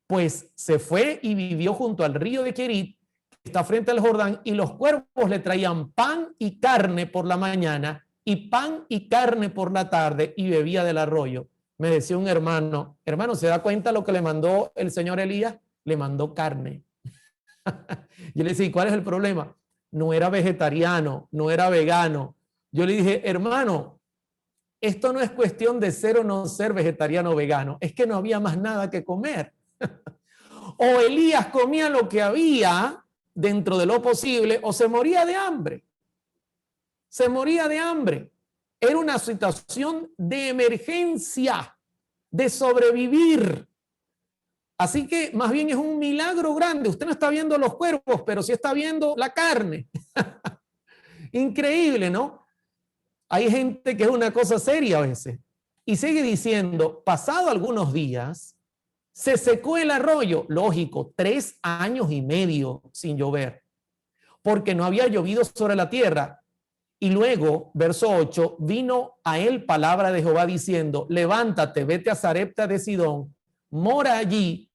pues se fue y vivió junto al río de Querit, que está frente al Jordán, y los cuervos le traían pan y carne por la mañana, y pan y carne por la tarde, y bebía del arroyo. Me decía un hermano, ¿se da cuenta lo que le mandó el señor Elías? Le mandó carne. Yo le decía, ¿y cuál es el problema? No era vegetariano, no era vegano. Yo le dije, hermano, esto no es cuestión de ser o no ser vegetariano o vegano, es que no había más nada que comer. O Elías comía lo que había dentro de lo posible o se moría de hambre. se moría de hambre. Era una situación de emergencia, de sobrevivir. Así que más bien es un milagro grande. Usted no está viendo los cuervos, pero sí está viendo la carne. Increíble, ¿no? Hay gente que es una cosa seria a veces. Y sigue diciendo, pasado algunos días, se secó el arroyo. Lógico, 3 años y medio sin llover, porque no había llovido sobre la tierra. Y luego, verso 8, vino a él palabra de Jehová diciendo, levántate, vete a Sarepta de Sidón, mora allí.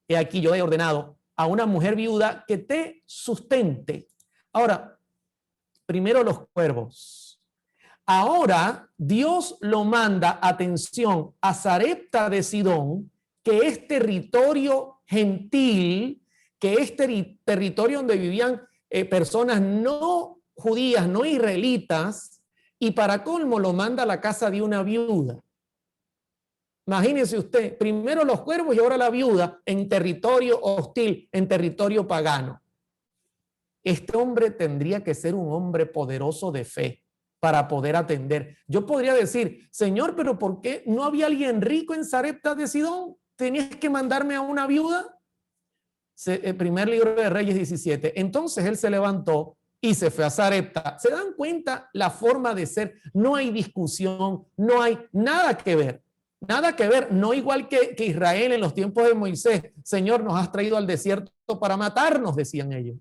He aquí yo he ordenado a una mujer viuda que te sustente. Ahora, primero los cuervos. Ahora Dios lo manda, atención, a Sarepta de Sidón, que es territorio gentil, que es territorio donde vivían personas no judías, no israelitas, y para colmo lo manda a la casa de una viuda. Imagínese usted, primero los cuervos y ahora la viuda en territorio hostil, en territorio pagano. Este hombre tendría que ser un hombre poderoso de fe para poder atender. Yo podría decir, Señor, pero ¿por qué no había alguien rico en Sarepta de Sidón? ¿Tenías que mandarme a una viuda? El primer libro de Reyes 17. Entonces él se levantó y se fue a Sarepta. ¿Se dan cuenta la forma de ser? No hay discusión, no hay nada que ver. Nada que ver, no igual que Israel en los tiempos de Moisés. Señor, nos has traído al desierto para matarnos, decían ellos.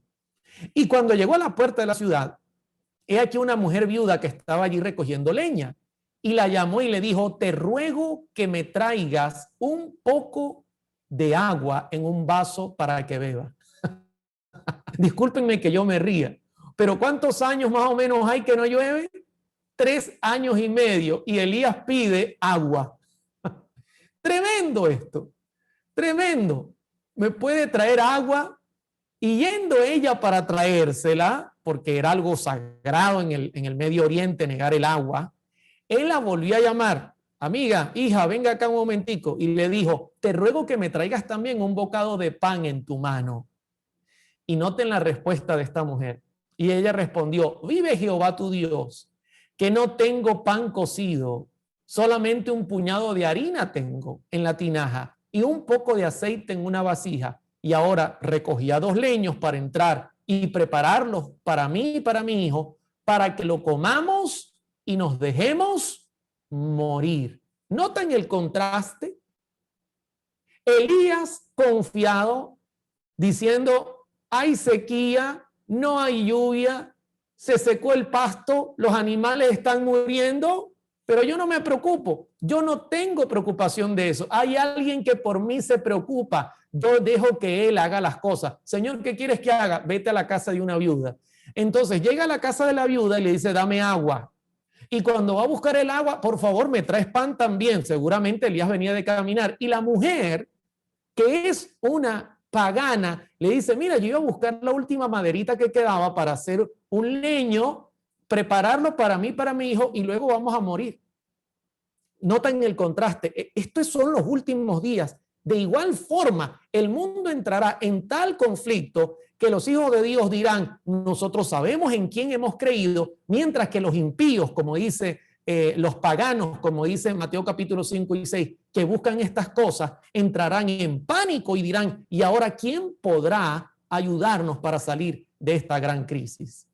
Y cuando llegó a la puerta de la ciudad, he aquí una mujer viuda que estaba allí recogiendo leña. Y la llamó y le dijo, te ruego que me traigas un poco de agua en un vaso para que beba. Discúlpenme que yo me ría, pero ¿cuántos años más o menos hay que no llueve? 3 años y medio y Elías pide agua. Tremendo esto, tremendo. ¿Me puede traer agua? Y yendo ella para traérsela, porque era algo sagrado en el Medio Oriente negar el agua, él la volvió a llamar, amiga, hija, venga acá un momentico, y le dijo, te ruego que me traigas también un bocado de pan en tu mano. Y noten la respuesta de esta mujer. Y ella respondió, vive Jehová tu Dios, que no tengo pan cocido, solamente un puñado de harina tengo en la tinaja y un poco de aceite en una vasija. Y ahora recogía 2 leños para entrar y prepararlos para mí y para mi hijo, para que lo comamos y nos dejemos morir. ¿Notan el contraste? Elías confiado, diciendo, hay sequía, no hay lluvia, se secó el pasto, los animales están muriendo, pero yo no me preocupo, yo no tengo preocupación de eso. Hay alguien que por mí se preocupa, yo dejo que él haga las cosas. Señor, ¿qué quieres que haga? Vete a la casa de una viuda. Entonces llega a la casa de la viuda y le dice, dame agua. Y cuando va a buscar el agua, por favor, me traes pan también. Seguramente Elías venía de caminar. Y la mujer, que es una pagana, le dice, mira, yo iba a buscar la última maderita que quedaba para hacer un leño, prepararlo para mí, para mi hijo, y luego vamos a morir. Notan el contraste. Estos son los últimos días. De igual forma, el mundo entrará en tal conflicto que los hijos de Dios dirán, nosotros sabemos en quién hemos creído, mientras que los impíos, como dice los paganos, como dice Mateo capítulo 5 y 6, que buscan estas cosas, entrarán en pánico y dirán, ¿y ahora quién podrá ayudarnos para salir de esta gran crisis?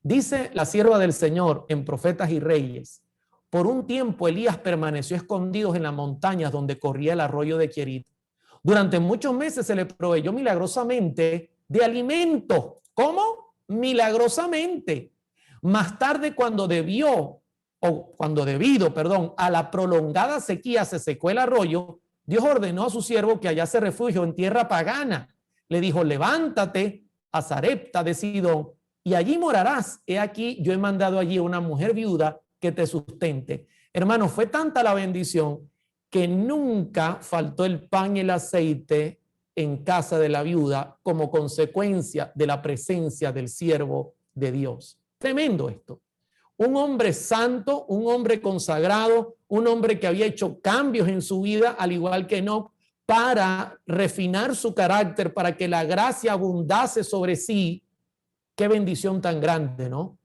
Dice la sierva del Señor en Profetas y Reyes, por un tiempo Elías permaneció escondido en las montañas donde corría el arroyo de Querit. Durante muchos meses se le proveyó milagrosamente de alimento. ¿Cómo? Milagrosamente. Más tarde, cuando debido, a la prolongada sequía se secó el arroyo, Dios ordenó a su siervo que hallase refugio en tierra pagana. Le dijo, levántate a Sarepta de Sidón y allí morarás. He aquí, yo he mandado allí a una mujer viuda que te sustente. Hermano, fue tanta la bendición que nunca faltó el pan y el aceite en casa de la viuda como consecuencia de la presencia del siervo de Dios. Tremendo esto. Un hombre santo, un hombre consagrado, un hombre que había hecho cambios en su vida, al igual que Enoc, para refinar su carácter, para que la gracia abundase sobre sí. Qué bendición tan grande, ¿no?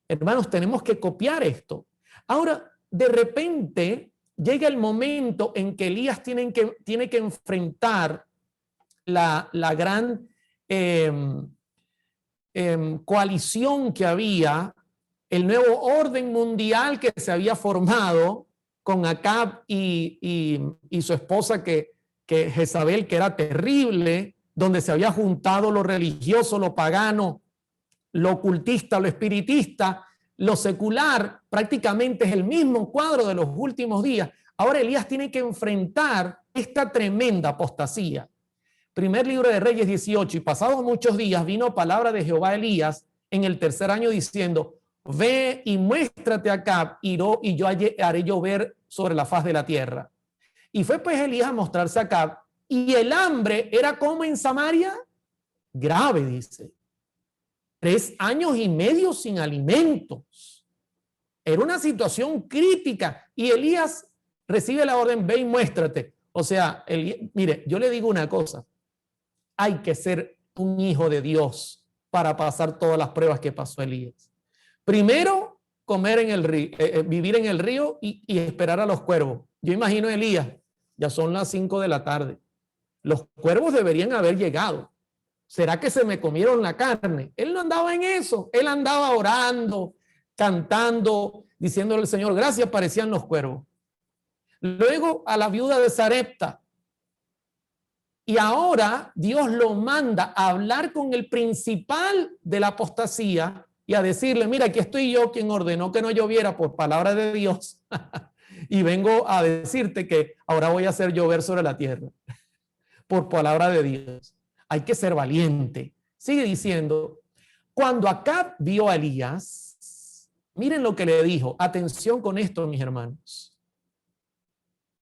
Hermanos, tenemos que copiar esto. Ahora, de repente, llega el momento en que Elías tiene que enfrentar la gran coalición que había, el nuevo orden mundial que se había formado con Acab y su esposa que Jezabel, que era terrible, donde se había juntado lo religioso, lo pagano, lo ocultista, lo espiritista, lo secular. Prácticamente es el mismo cuadro de los últimos días. Ahora Elías tiene que enfrentar esta tremenda apostasía. Primer libro de Reyes 18, y pasados muchos días vino palabra de Jehová a Elías en el tercer año diciendo: ve y muéstrate acá, y yo haré llover sobre la faz de la tierra. Y fue pues Elías a mostrarse acá, y el hambre era como en Samaria, grave, dice. 3 años y medio sin alimentos. Era una situación crítica, y Elías recibe la orden: ve y muéstrate. O sea, mire, yo le digo una cosa: hay que ser un hijo de Dios para pasar todas las pruebas que pasó Elías. Primero, comer en el río, vivir en el río y esperar a los cuervos. Yo imagino a Elías, ya son las 5 de la tarde. Los cuervos deberían haber llegado. ¿Será que se me comieron la carne? Él no andaba en eso. Él andaba orando, cantando, diciéndole al Señor gracias. Parecían los cuervos. Luego a la viuda de Sarepta. Y ahora Dios lo manda a hablar con el principal de la apostasía y a decirle: mira, aquí estoy yo quien ordenó que no lloviera por palabra de Dios y vengo a decirte que ahora voy a hacer llover sobre la tierra por palabra de Dios. Hay que ser valiente. Sigue diciendo: cuando Acab vio a Elías, miren lo que le dijo. Atención con esto, mis hermanos.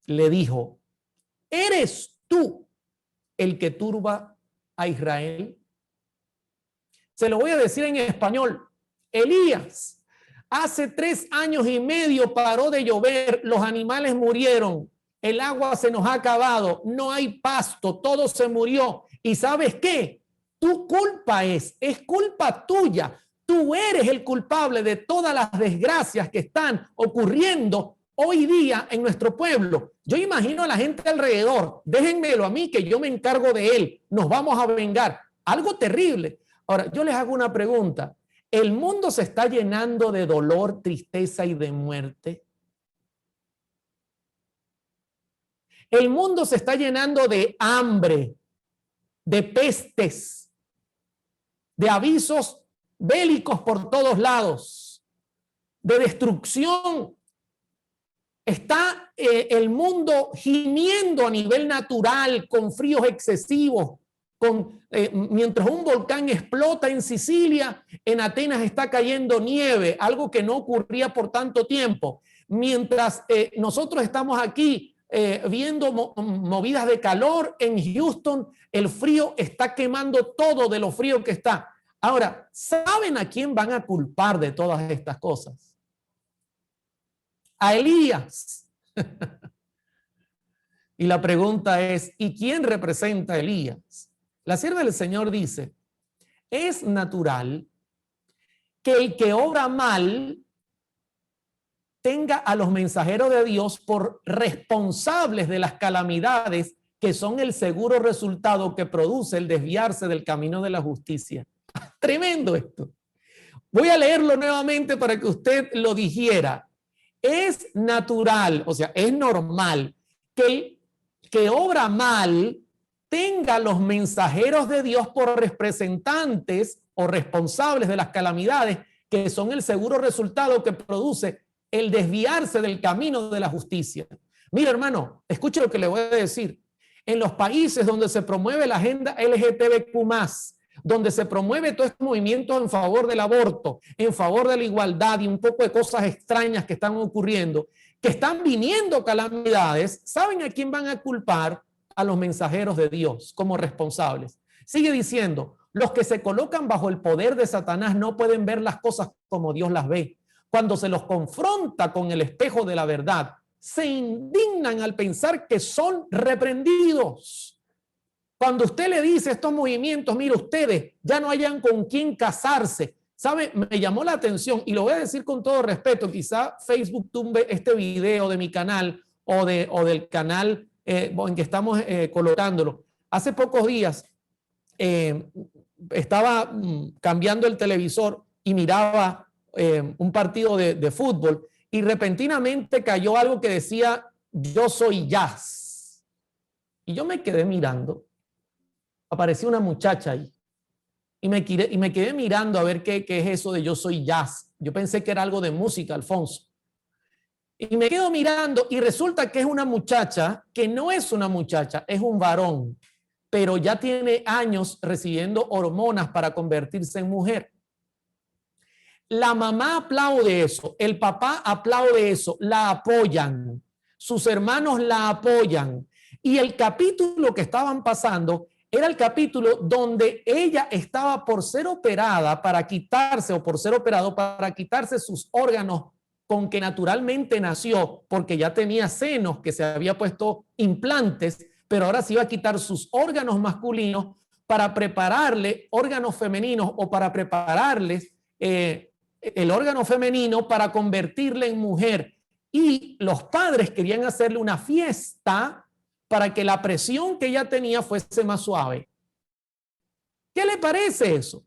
Le dijo: ¿eres tú el que turba a Israel? Se lo voy a decir en español. Elías, hace 3 años y medio paró de llover, los animales murieron, el agua se nos ha acabado, no hay pasto, todo se murió. ¿Y sabes qué? Tu culpa es culpa tuya. Tú eres el culpable de todas las desgracias que están ocurriendo hoy día en nuestro pueblo. Yo imagino a la gente alrededor: déjenmelo a mí, que yo me encargo de él, nos vamos a vengar. Algo terrible. Ahora, yo les hago una pregunta: ¿el mundo se está llenando de dolor, tristeza y de muerte? El mundo se está llenando de hambre, de pestes, de avisos bélicos por todos lados, de destrucción. Está el mundo gimiendo a nivel natural, con fríos excesivos, mientras un volcán explota en Sicilia, en Atenas está cayendo nieve, algo que no ocurría por tanto tiempo. Mientras nosotros estamos aquí viendo movidas de calor, en Houston el frío está quemando todo de lo frío que está. Ahora, ¿saben a quién van a culpar de todas estas cosas? A Elías. Y la pregunta es: ¿y quién representa a Elías? La sierva del Señor dice: es natural que el que obra mal tenga a los mensajeros de Dios por responsables de las calamidades que son el seguro resultado que produce el desviarse del camino de la justicia. Tremendo esto. Voy a leerlo nuevamente para que usted lo digiera. Es natural, o sea, es normal que el que obra mal tenga los mensajeros de Dios por representantes o responsables de las calamidades que son el seguro resultado que produce el desviarse del camino de la justicia. Mira, hermano, escuche lo que le voy a decir. En los países donde se promueve la agenda LGTBQ+, donde se promueve todo este movimiento en favor del aborto, en favor de la igualdad y un poco de cosas extrañas que están ocurriendo, que están viniendo calamidades, ¿saben a quién van a culpar? A los mensajeros de Dios como responsables. Sigue diciendo: los que se colocan bajo el poder de Satanás no pueden ver las cosas como Dios las ve. Cuando se los confronta con el espejo de la verdad, se indignan al pensar que son reprendidos. Cuando usted le dice a estos movimientos: mire, ustedes ya no hayan con quién casarse, ¿Sabe? Me llamó la atención y lo voy a decir con todo respeto. Quizá Facebook tumbe este video de mi canal o del canal en que estamos colocándolo. Hace pocos días estaba cambiando el televisor y miraba un partido de fútbol y repentinamente cayó algo que decía yo soy jazz. Y yo me quedé mirando. Apareció una muchacha ahí. Y me quedé mirando a ver qué es eso de yo soy jazz. Yo pensé que era algo de música, Alfonso. Y me quedo mirando y resulta que es una muchacha que no es una muchacha, es un varón, pero ya tiene años recibiendo hormonas para convertirse en mujer. La mamá aplaude eso, el papá aplaude eso, la apoyan, sus hermanos la apoyan. Y el capítulo que estaban pasando era el capítulo donde ella estaba por ser operada para quitarse, o por ser operado para quitarse sus órganos con que naturalmente nació, porque ya tenía senos, que se había puesto implantes, pero ahora se iba a quitar sus órganos masculinos para prepararle órganos femeninos o para prepararles el órgano femenino para convertirle en mujer. Y los padres querían hacerle una fiesta para que la presión que ella tenía fuese más suave. ¿Qué le parece eso?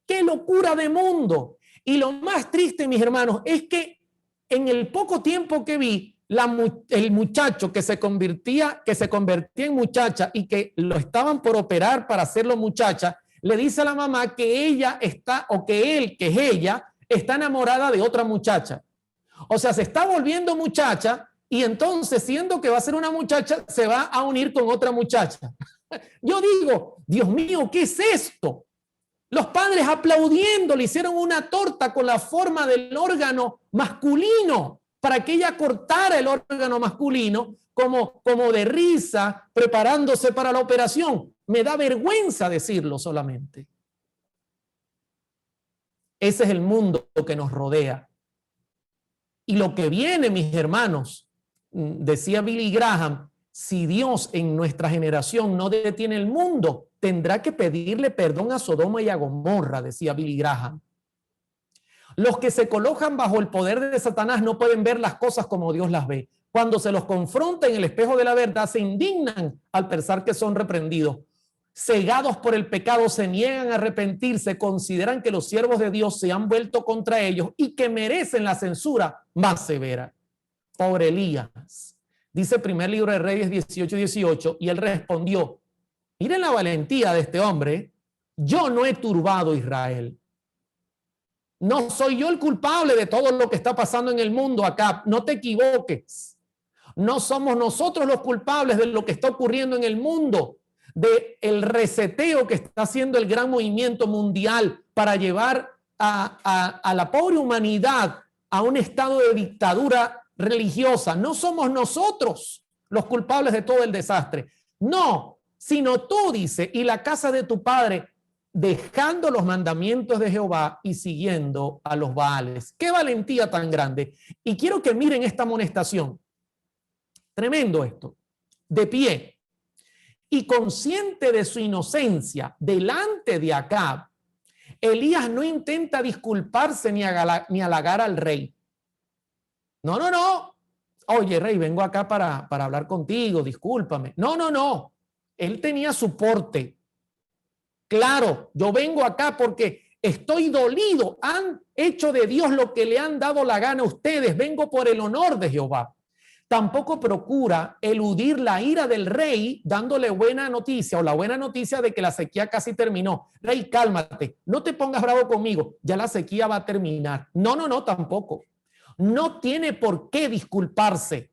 ¡Qué locura de mundo! Y lo más triste, mis hermanos, es que en el poco tiempo que vi, el muchacho que se convertía en muchacha y que lo estaban por operar para hacerlo muchacha, le dice a la mamá que ella está, o que él, que es ella, está enamorada de otra muchacha. O sea, se está volviendo muchacha y entonces, siendo que va a ser una muchacha, se va a unir con otra muchacha. Yo digo, Dios mío, ¿qué es esto? Los padres aplaudiendo, le hicieron una torta con la forma del órgano masculino para que ella cortara el órgano masculino como de risa, preparándose para la operación. Me da vergüenza decirlo solamente. Ese es el mundo que nos rodea. Y lo que viene, mis hermanos, decía Billy Graham, si Dios en nuestra generación no detiene el mundo, tendrá que pedirle perdón a Sodoma y a Gomorra, decía Billy Graham. Los que se colocan bajo el poder de Satanás no pueden ver las cosas como Dios las ve. Cuando se los confronta en el espejo de la verdad, se indignan al pensar que son reprendidos. Cegados por el pecado, se niegan a arrepentirse, consideran que los siervos de Dios se han vuelto contra ellos y que merecen la censura más severa. Pobre Elías. Dice primer libro de Reyes 18:18, y él respondió, miren la valentía de este hombre, yo no he turbado a Israel. No soy yo el culpable de todo lo que está pasando en el mundo acá, no te equivoques. No somos nosotros los culpables de lo que está ocurriendo en el mundo, del reseteo que está haciendo el gran movimiento mundial para llevar a la pobre humanidad a un estado de dictadura religiosa. No somos nosotros los culpables de todo el desastre. No, sino tú, dice, y la casa de tu padre, dejando los mandamientos de Jehová y siguiendo a los Baales. ¡Qué valentía tan grande! Y quiero que miren esta amonestación. Tremendo esto. De pie y consciente de su inocencia delante de Acab, Elías no intenta disculparse ni halagar al rey. No, no, no. Oye, rey, vengo acá para hablar contigo, discúlpame. No, no, no. Él tenía su porte. Claro, yo vengo acá porque estoy dolido. Han hecho de Dios lo que le han dado la gana a ustedes. Vengo por el honor de Jehová. Tampoco procura eludir la ira del rey dándole buena noticia o la buena noticia de que la sequía casi terminó. Rey, cálmate, no te pongas bravo conmigo, ya la sequía va a terminar. No, no, no, tampoco. No tiene por qué disculparse.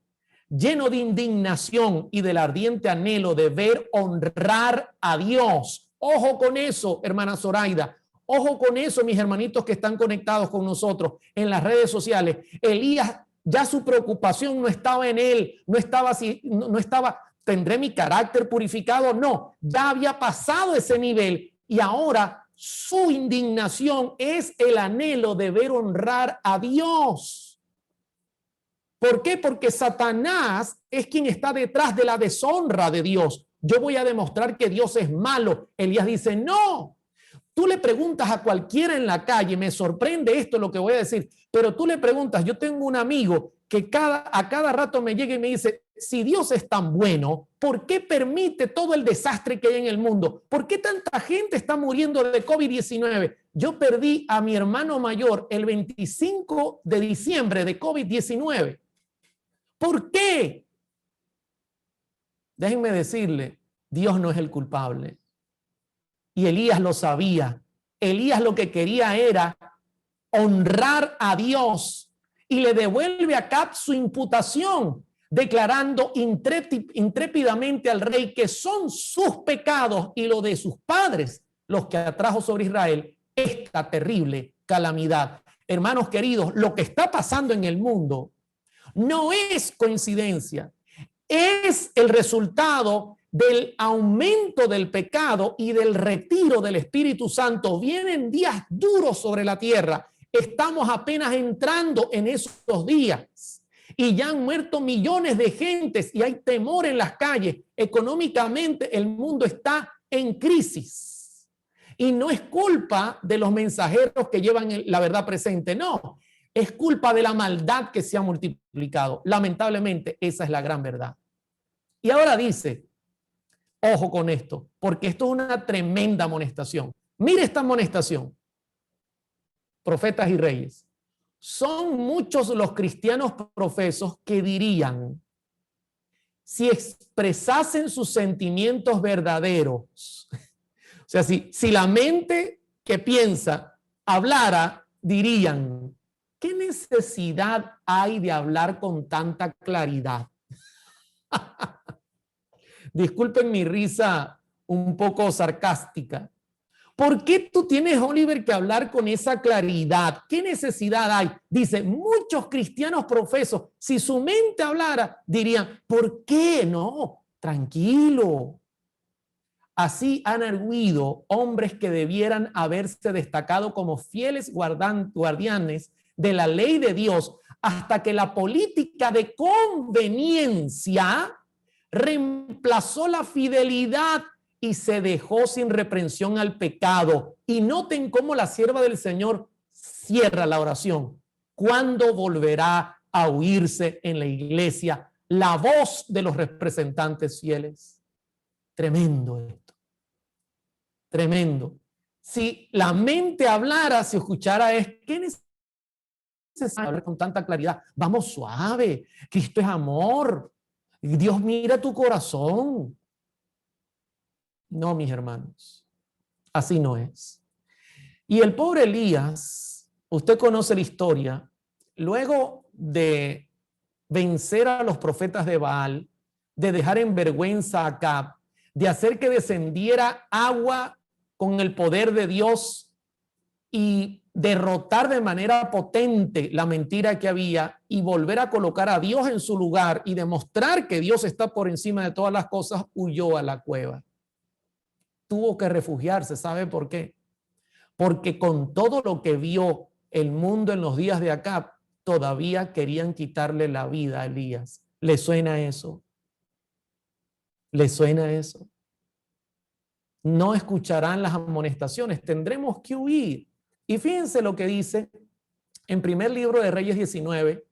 Lleno de indignación y del ardiente anhelo de ver honrar a Dios. Ojo con eso, hermana Zoraida. Ojo con eso, mis hermanitos que están conectados con nosotros en las redes sociales. Elías, ya su preocupación no estaba en él, no estaba así, no estaba, ¿tendré mi carácter purificado? No, ya había pasado ese nivel y ahora su indignación es el anhelo de ver honrar a Dios. ¿Por qué? Porque Satanás es quien está detrás de la deshonra de Dios. Yo voy a demostrar que Dios es malo. Elías dice, no, Tú le preguntas a cualquiera en la calle, me sorprende esto lo que voy a decir, pero tú le preguntas, yo tengo un amigo que a cada rato me llega y me dice, si Dios es tan bueno, ¿por qué permite todo el desastre que hay en el mundo? ¿Por qué tanta gente está muriendo de COVID-19? Yo perdí a mi hermano mayor el 25 de diciembre de COVID-19. ¿Por qué? Déjenme decirle, Dios no es el culpable. Y Elías lo sabía. Elías lo que quería era honrar a Dios y le devuelve a Acab su imputación, declarando intrépidamente al rey que son sus pecados y los de sus padres los que atrajo sobre Israel esta terrible calamidad. Hermanos queridos, lo que está pasando en el mundo no es coincidencia, es el resultado del aumento del pecado y del retiro del Espíritu Santo. Vienen días duros sobre la tierra. Estamos apenas entrando en esos días y ya han muerto millones de gentes y hay temor en las calles. Económicamente el mundo está en crisis y no es culpa de los mensajeros que llevan la verdad presente, no. Es culpa de la maldad que se ha multiplicado. Lamentablemente, esa es la gran verdad. Y ahora dice, ojo con esto, porque esto es una tremenda amonestación. Mire esta amonestación, profetas y reyes. Son muchos los cristianos profesos que dirían, si expresasen sus sentimientos verdaderos, o sea, si la mente que piensa hablara, dirían, ¿qué necesidad hay de hablar con tanta claridad? Disculpen mi risa un poco sarcástica. ¿Por qué tú tienes, Oliver, que hablar con esa claridad? ¿Qué necesidad hay? Dice, muchos cristianos profesos, si su mente hablara, dirían, ¿por qué? No, tranquilo. Así han arguido hombres que debieran haberse destacado como fieles guardianes de la ley de Dios hasta que la política de conveniencia reemplazó la fidelidad y se dejó sin reprensión al pecado. Y noten cómo la sierva del Señor cierra la oración. ¿Cuándo volverá a oírse en la iglesia la voz de los representantes fieles? Tremendo esto. Tremendo. Si la mente hablara, si escuchara, ¿qué necesario hablar con tanta claridad? Vamos suave. Cristo es amor. Dios mira tu corazón. No, mis hermanos, así no es. Y el pobre Elías, usted conoce la historia, luego de vencer a los profetas de Baal, de dejar en vergüenza a Acab, de hacer que descendiera agua con el poder de Dios y derrotar de manera potente la mentira que había y volver a colocar a Dios en su lugar y demostrar que Dios está por encima de todas las cosas, huyó a la cueva. Tuvo que refugiarse. ¿Sabe por qué? Porque con todo lo que vio el mundo en los días de Acab, todavía querían quitarle la vida a Elías. ¿Le suena eso? ¿Le suena eso? No escucharán las amonestaciones, tendremos que huir. Y fíjense lo que dice en primer libro de Reyes 19.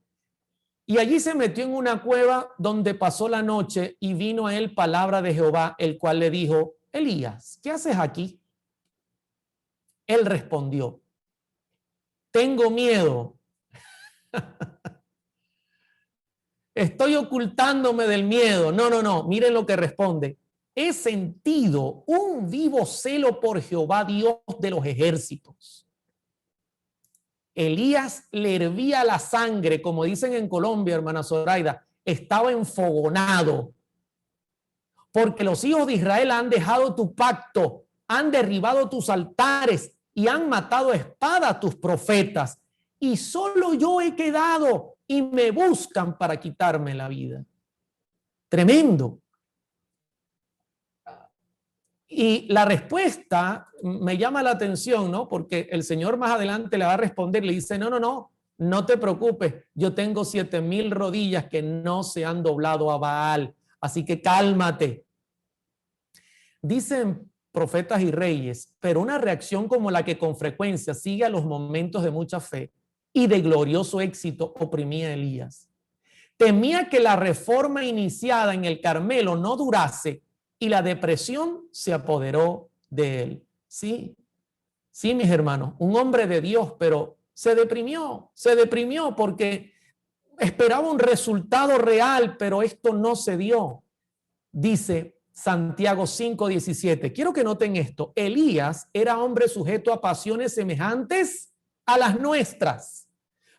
Y allí se metió en una cueva donde pasó la noche y vino a él palabra de Jehová, el cual le dijo, Elías, ¿qué haces aquí? Él respondió, tengo miedo. Estoy ocultándome del miedo. No. Miren lo que responde. He sentido un vivo celo por Jehová, Dios de los ejércitos. Elías le hervía la sangre, como dicen en Colombia, hermana Zoraida, estaba enfogonado. Porque los hijos de Israel han dejado tu pacto, han derribado tus altares y han matado a espada a tus profetas. Y solo yo he quedado y me buscan para quitarme la vida. Tremendo. Y la respuesta me llama la atención, ¿no? Porque el Señor más adelante le va a responder, le dice, no te preocupes, yo tengo 7,000 rodillas que no se han doblado a Baal, así que cálmate. Dice profetas y reyes, pero una reacción como la que con frecuencia sigue a los momentos de mucha fe y de glorioso éxito oprimía a Elías. Temía que la reforma iniciada en el Carmelo no durase y la depresión se apoderó de él. Sí, sí, mis hermanos, un hombre de Dios, pero se deprimió porque esperaba un resultado real, pero esto no se dio. Dice Santiago 5:17. Quiero que noten esto. Elías era hombre sujeto a pasiones semejantes a las nuestras.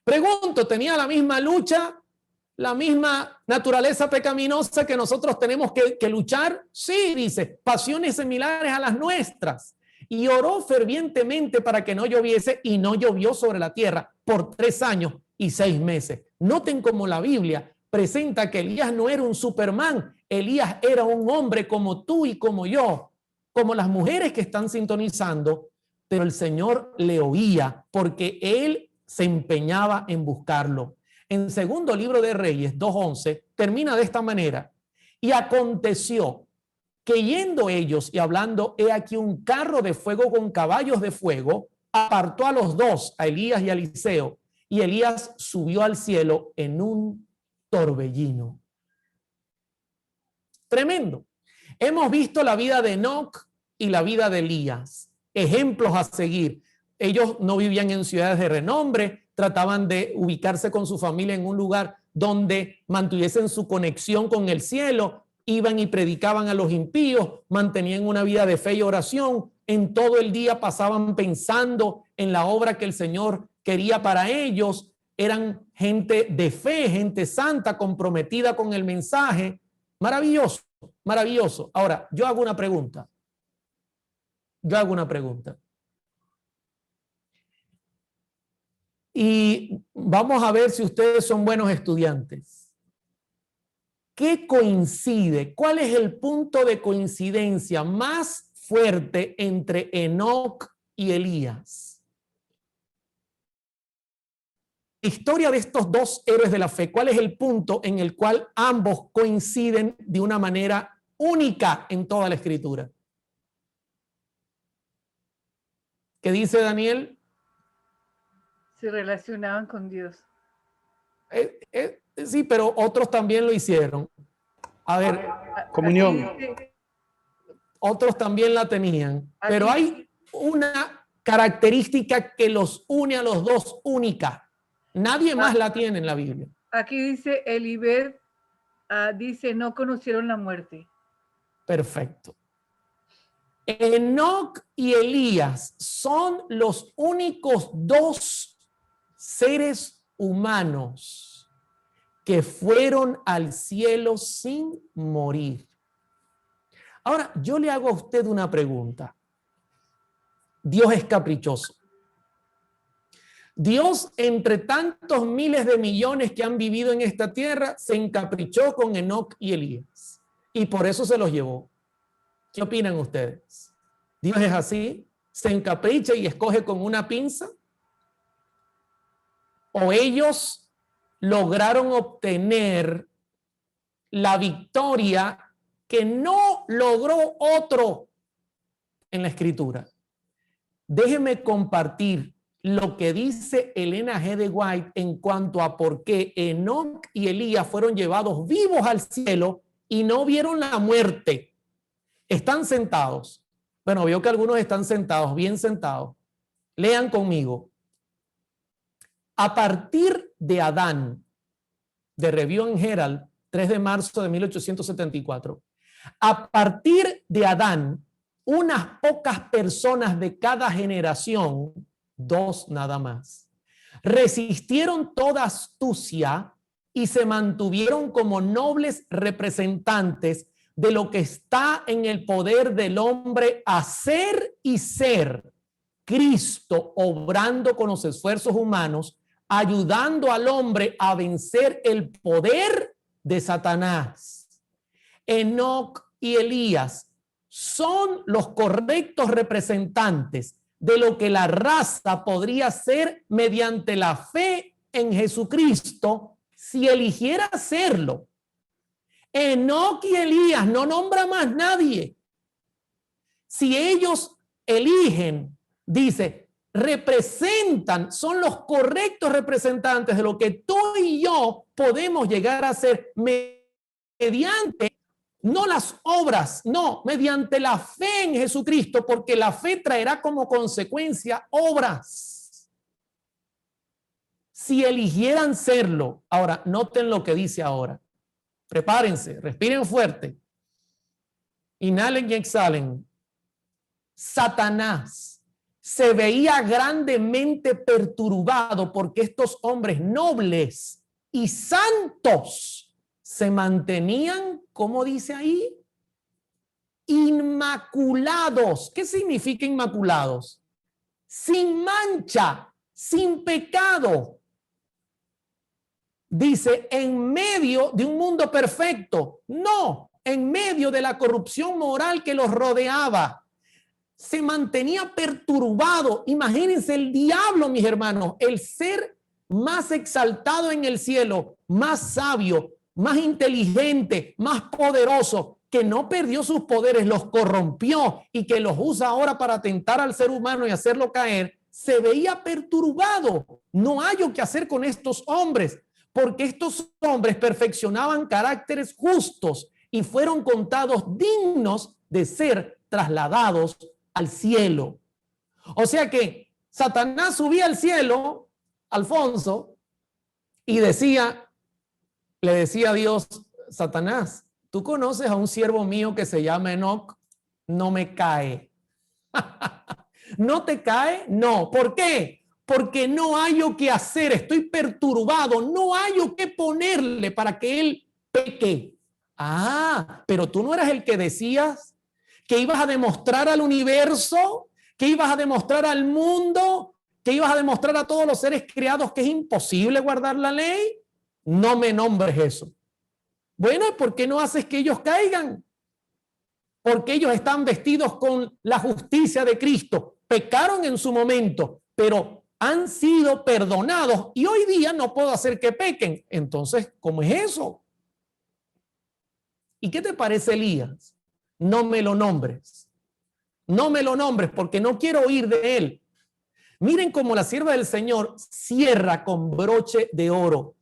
Pregunto, ¿tenía la misma lucha, la misma naturaleza pecaminosa que nosotros tenemos que luchar? Sí, dice, pasiones similares a las nuestras. Y oró fervientemente para que no lloviese, y no llovió sobre la tierra por 3 años y 6 meses. Noten cómo la Biblia presenta que Elías no era un Superman. Elías era un hombre como tú y como yo, como las mujeres que están sintonizando, pero el Señor le oía porque él se empeñaba en buscarlo. En segundo libro de Reyes 2:11 termina de esta manera: y aconteció que yendo ellos y hablando, he aquí un carro de fuego con caballos de fuego, apartó a los dos, a Elías y a Eliseo, y Elías subió al cielo en un torbellino. Tremendo. Hemos visto la vida de Enoc y la vida de Elías, ejemplos a seguir. Ellos no vivían en ciudades de renombre, trataban de ubicarse con su familia en un lugar donde mantuviesen su conexión con el cielo, iban y predicaban a los impíos, mantenían una vida de fe y oración, en todo el día pasaban pensando en la obra que el Señor quería para ellos, eran gente de fe, gente santa, comprometida con el mensaje. Maravilloso, maravilloso. Ahora, yo hago una pregunta. Y vamos a ver si ustedes son buenos estudiantes. ¿Qué coincide? ¿Cuál es el punto de coincidencia más fuerte entre Enoc y Elías? La historia de estos dos héroes de la fe, ¿cuál es el punto en el cual ambos coinciden de una manera única en toda la Escritura? ¿Qué dice Daniel? Se relacionaban con Dios. Sí, pero otros también lo hicieron. A ver, comunión. Otros también la tenían, pero hay una característica que los une a los dos única. Nadie más la tiene en la Biblia. Aquí dice Elibet, dice, no conocieron la muerte. Perfecto. Enoc y Elías son los únicos dos seres humanos que fueron al cielo sin morir. Ahora, yo le hago a usted una pregunta. Dios es caprichoso. Dios, entre tantos miles de millones que han vivido en esta tierra, se encaprichó con Enoc y Elías. Y por eso se los llevó. ¿Qué opinan ustedes? ¿Dios es así? ¿Se encapricha y escoge con una pinza? ¿O ellos lograron obtener la victoria que no logró otro en la Escritura? Déjeme compartir lo que dice Elena G. de White en cuanto a por qué Enoc y Elías fueron llevados vivos al cielo y no vieron la muerte. Están sentados. Bueno, veo que algunos están sentados, bien sentados. Lean conmigo. A partir de Adán, de Review and Herald, 3 de marzo de 1874, a partir de Adán, unas pocas personas de cada generación, 2 nada más, resistieron toda astucia y se mantuvieron como nobles representantes de lo que está en el poder del hombre hacer y ser. Cristo obrando con los esfuerzos humanos, ayudando al hombre a vencer el poder de Satanás. Enoc y Elías son los correctos representantes de lo que la raza podría ser mediante la fe en Jesucristo si eligiera hacerlo. Enoc y Elías no nombra más nadie. Si ellos eligen, dice, representan, son los correctos representantes de lo que tú y yo podemos llegar a ser mediante, no las obras, no, mediante la fe en Jesucristo, porque la fe traerá como consecuencia obras. Si eligieran serlo, ahora, noten lo que dice ahora. Prepárense, respiren fuerte. Inhalen y exhalen. Satanás se veía grandemente perturbado porque estos hombres nobles y santos se mantenían, ¿cómo dice ahí? Inmaculados. ¿Qué significa inmaculados? Sin mancha, sin pecado. Dice, en medio de un mundo perfecto. No, en medio de la corrupción moral que los rodeaba. Se mantenía perturbado. Imagínense el diablo, mis hermanos, el ser más exaltado en el cielo, más sabio, más inteligente, más poderoso, que no perdió sus poderes, los corrompió y que los usa ahora para tentar al ser humano y hacerlo caer, se veía perturbado. No hay qué hacer con estos hombres, porque estos hombres perfeccionaban caracteres justos y fueron contados dignos de ser trasladados al cielo. O sea que Satanás subía al cielo, Alfonso, y le decía a Dios, Satanás, ¿tú conoces a un siervo mío que se llama Enoc? No me cae. ¿No te cae? No. ¿Por qué? Porque no hallo qué hacer, estoy perturbado, no hallo qué ponerle para que él peque. Ah, pero tú no eras el que decías que ibas a demostrar al universo, que ibas a demostrar al mundo, que ibas a demostrar a todos los seres creados que es imposible guardar la ley. No me nombres eso. Bueno, ¿por qué no haces que ellos caigan? Porque ellos están vestidos con la justicia de Cristo. Pecaron en su momento, pero han sido perdonados y hoy día no puedo hacer que pequen. Entonces, ¿cómo es eso? ¿Y qué te parece, Elías? No me lo nombres. No me lo nombres porque no quiero oír de él. Miren cómo la sierva del Señor cierra con broche de oro.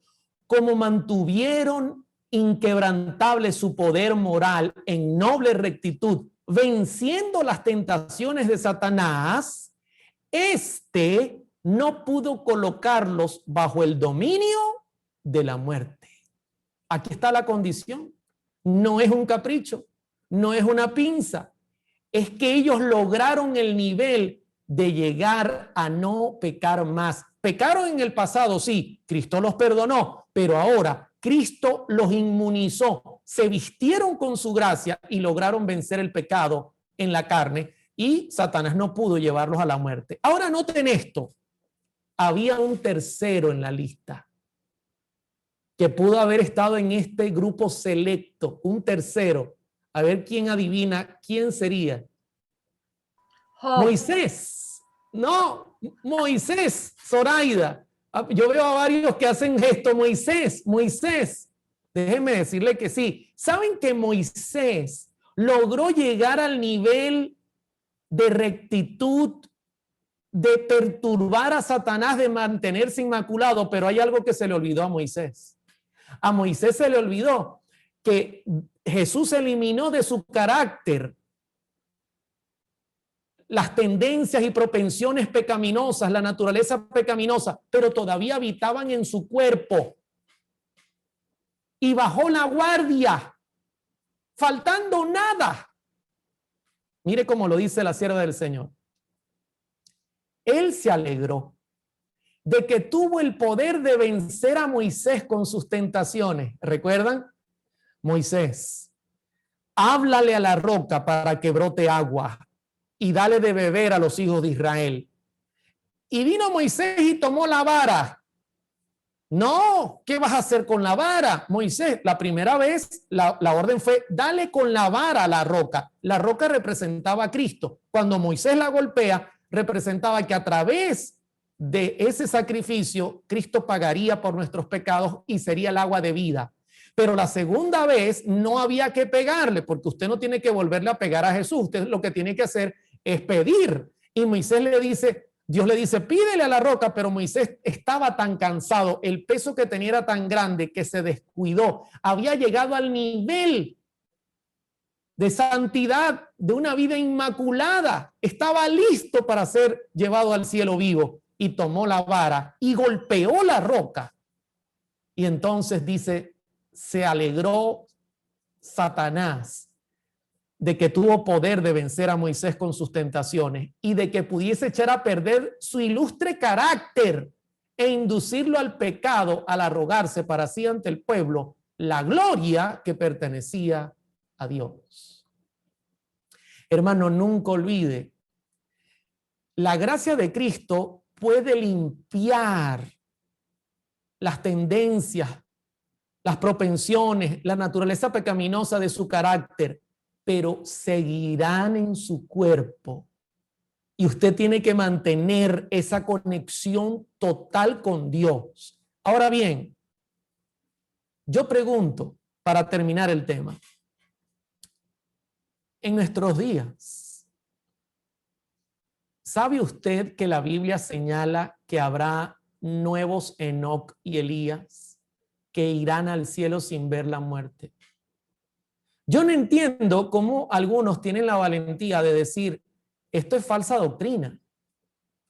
Cómo mantuvieron inquebrantable su poder moral en noble rectitud, venciendo las tentaciones de Satanás, este no pudo colocarlos bajo el dominio de la muerte. Aquí está la condición. No es un capricho. No es una pinza, es que ellos lograron el nivel de llegar a no pecar más. Pecaron en el pasado, sí, Cristo los perdonó, pero ahora Cristo los inmunizó, se vistieron con su gracia y lograron vencer el pecado en la carne y Satanás no pudo llevarlos a la muerte. Ahora noten esto, había un tercero en la lista que pudo haber estado en este grupo selecto, un tercero. A ver quién adivina quién sería. Job. Moisés. No, Moisés, Zoraida. Yo veo a varios que hacen gesto. Moisés. Déjenme decirle que sí. ¿Saben que Moisés logró llegar al nivel de rectitud, de perturbar a Satanás, de mantenerse inmaculado? Pero hay algo que se le olvidó a Moisés. A Moisés se le olvidó que Jesús eliminó de su carácter las tendencias y propensiones pecaminosas, la naturaleza pecaminosa, pero todavía habitaban en su cuerpo. Y bajó la guardia, faltando nada. Mire cómo lo dice la sierva del Señor. Él se alegró de que tuvo el poder de vencer a Moisés con sus tentaciones. ¿Recuerdan? Moisés, háblale a la roca para que brote agua y dale de beber a los hijos de Israel. Y vino Moisés y tomó la vara. No, ¿qué vas a hacer con la vara? Moisés, la primera vez la orden fue, dale con la vara a la roca. La roca representaba a Cristo. Cuando Moisés la golpea, representaba que a través de ese sacrificio, Cristo pagaría por nuestros pecados y sería el agua de vida. Pero la segunda vez no había que pegarle, porque usted no tiene que volverle a pegar a Jesús. Usted lo que tiene que hacer es pedir. Y Moisés le dice, Dios le dice, pídele a la roca, pero Moisés estaba tan cansado, el peso que tenía era tan grande que se descuidó. Había llegado al nivel de santidad, de una vida inmaculada. Estaba listo para ser llevado al cielo vivo y tomó la vara y golpeó la roca. Y entonces dice, se alegró Satanás de que tuvo poder de vencer a Moisés con sus tentaciones y de que pudiese echar a perder su ilustre carácter e inducirlo al pecado al arrogarse para sí ante el pueblo la gloria que pertenecía a Dios. Hermano, nunca olvide, la gracia de Cristo puede limpiar las tendencias, las propensiones, la naturaleza pecaminosa de su carácter, pero seguirán en su cuerpo. Y usted tiene que mantener esa conexión total con Dios. Ahora bien, yo pregunto, para terminar el tema, en nuestros días, ¿sabe usted que la Biblia señala que habrá nuevos Enoc y Elías que irán al cielo sin ver la muerte? Yo no entiendo cómo algunos tienen la valentía de decir, esto es falsa doctrina.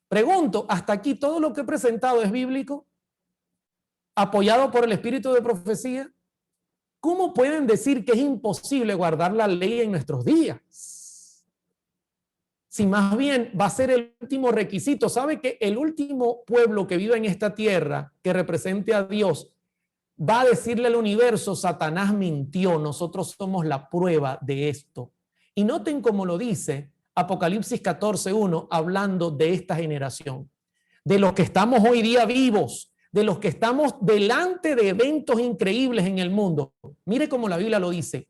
Pregunto, ¿hasta aquí todo lo que he presentado es bíblico? ¿Apoyado por el espíritu de profecía? ¿Cómo pueden decir que es imposible guardar la ley en nuestros días? Si más bien va a ser el último requisito. ¿Sabe que el último pueblo que vive en esta tierra, que represente a Dios, va a decirle al universo, Satanás mintió, nosotros somos la prueba de esto? Y noten cómo lo dice Apocalipsis 14:1, hablando de esta generación, de los que estamos hoy día vivos, de los que estamos delante de eventos increíbles en el mundo. Mire cómo la Biblia lo dice.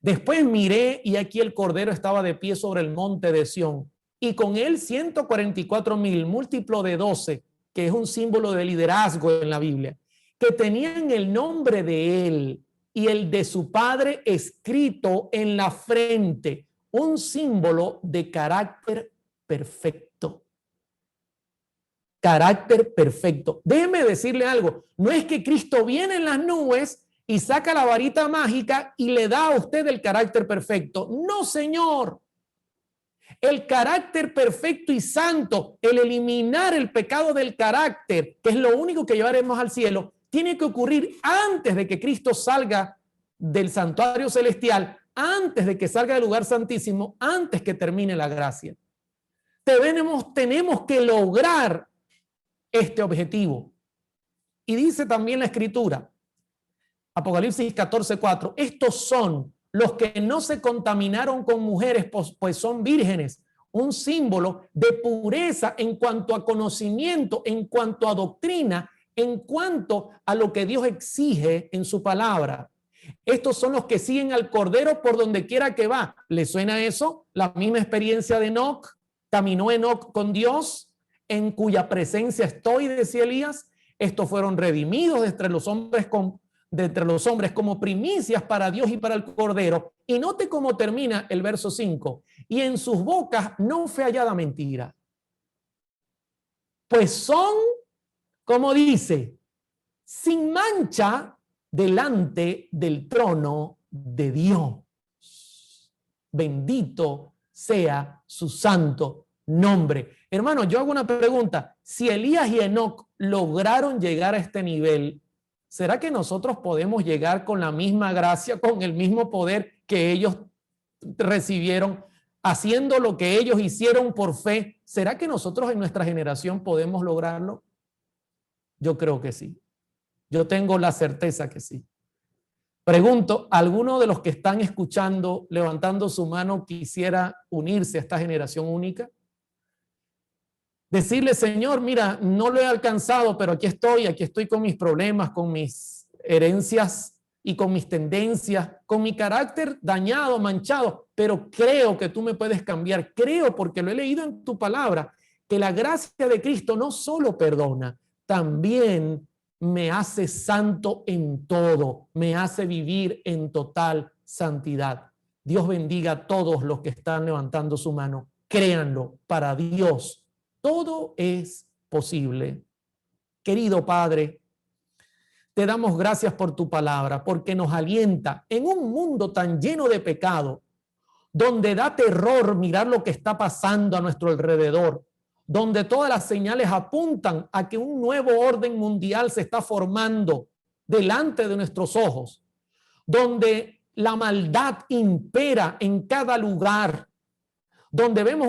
Después miré y aquí el Cordero estaba de pie sobre el monte de Sión y con él 144,000, múltiplo de 12, que es un símbolo de liderazgo en la Biblia, que tenían el nombre de él y el de su padre escrito en la frente, un símbolo de carácter perfecto. Carácter perfecto. Déjeme decirle algo, no es que Cristo viene en las nubes y saca la varita mágica y le da a usted el carácter perfecto. No, señor. El carácter perfecto y santo, el eliminar el pecado del carácter, que es lo único que llevaremos al cielo, tiene que ocurrir antes de que Cristo salga del santuario celestial, antes de que salga del lugar santísimo, antes que termine la gracia. Tenemos que lograr este objetivo. Y dice también la Escritura, Apocalipsis 14:4, estos son los que no se contaminaron con mujeres, pues son vírgenes, un símbolo de pureza en cuanto a conocimiento, en cuanto a doctrina, en cuanto a lo que Dios exige en su palabra. Estos son los que siguen al Cordero por donde quiera que va. ¿Le suena eso? La misma experiencia de Enoc. Caminó Enoc con Dios, en cuya presencia estoy, decía Elías. Estos fueron redimidos de entre los hombres como primicias para Dios y para el Cordero. Y note cómo termina el verso 5. Y en sus bocas no fue hallada mentira. Pues son, como dice, sin mancha delante del trono de Dios. Bendito sea su santo nombre. Hermano, yo hago una pregunta. Si Elías y Enoc lograron llegar a este nivel, ¿será que nosotros podemos llegar con la misma gracia, con el mismo poder que ellos recibieron, haciendo lo que ellos hicieron por fe? ¿Será que nosotros en nuestra generación podemos lograrlo? Yo creo que sí. Yo tengo la certeza que sí. Pregunto, ¿alguno de los que están escuchando, levantando su mano, quisiera unirse a esta generación única? Decirle, Señor, mira, no lo he alcanzado, pero aquí estoy con mis problemas, con mis herencias y con mis tendencias, con mi carácter dañado, manchado, pero creo que tú me puedes cambiar. Creo, porque lo he leído en tu palabra, que la gracia de Cristo no solo perdona, también me hace santo en todo, me hace vivir en total santidad. Dios bendiga a todos los que están levantando su mano. Créanlo, para Dios todo es posible. Querido Padre, te damos gracias por tu palabra, porque nos alienta en un mundo tan lleno de pecado, donde da terror mirar lo que está pasando a nuestro alrededor, donde todas las señales apuntan a que un nuevo orden mundial se está formando delante de nuestros ojos, donde la maldad impera en cada lugar, donde vemos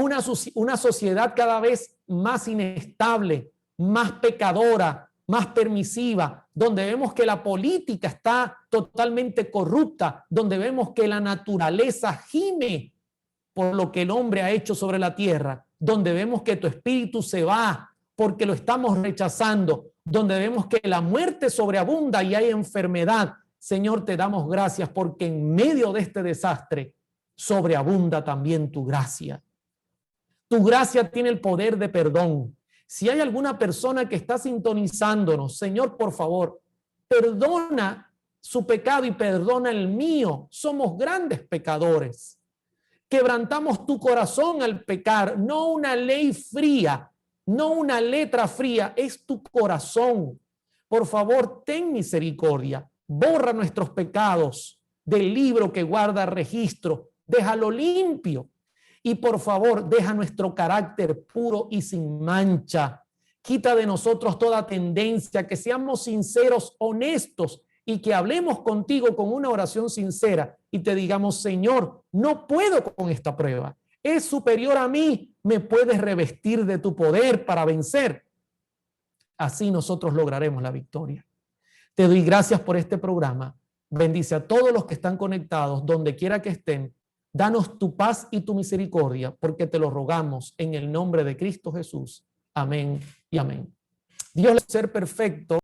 una sociedad cada vez más inestable, más pecadora, más permisiva, donde vemos que la política está totalmente corrupta, donde vemos que la naturaleza gime por lo que el hombre ha hecho sobre la tierra, donde vemos que tu espíritu se va porque lo estamos rechazando, donde vemos que la muerte sobreabunda y hay enfermedad. Señor, te damos gracias porque en medio de este desastre sobreabunda también tu gracia. Tu gracia tiene el poder de perdón. Si hay alguna persona que está sintonizándonos, Señor, por favor, perdona su pecado y perdona el mío. Somos grandes pecadores. Quebrantamos tu corazón al pecar, no una ley fría, no una letra fría, es tu corazón. Por favor, ten misericordia. Borra nuestros pecados del libro que guarda registro. Déjalo limpio. Y por favor, deja nuestro carácter puro y sin mancha. Quita de nosotros toda tendencia, que seamos sinceros, honestos y que hablemos contigo con una oración sincera y te digamos, Señor, no puedo con esta prueba. Es superior a mí. Me puedes revestir de tu poder para vencer. Así nosotros lograremos la victoria. Te doy gracias por este programa. Bendice a todos los que están conectados, donde quiera que estén. Danos tu paz y tu misericordia, porque te lo rogamos en el nombre de Cristo Jesús. Amén y amén. Dios, el ser perfecto,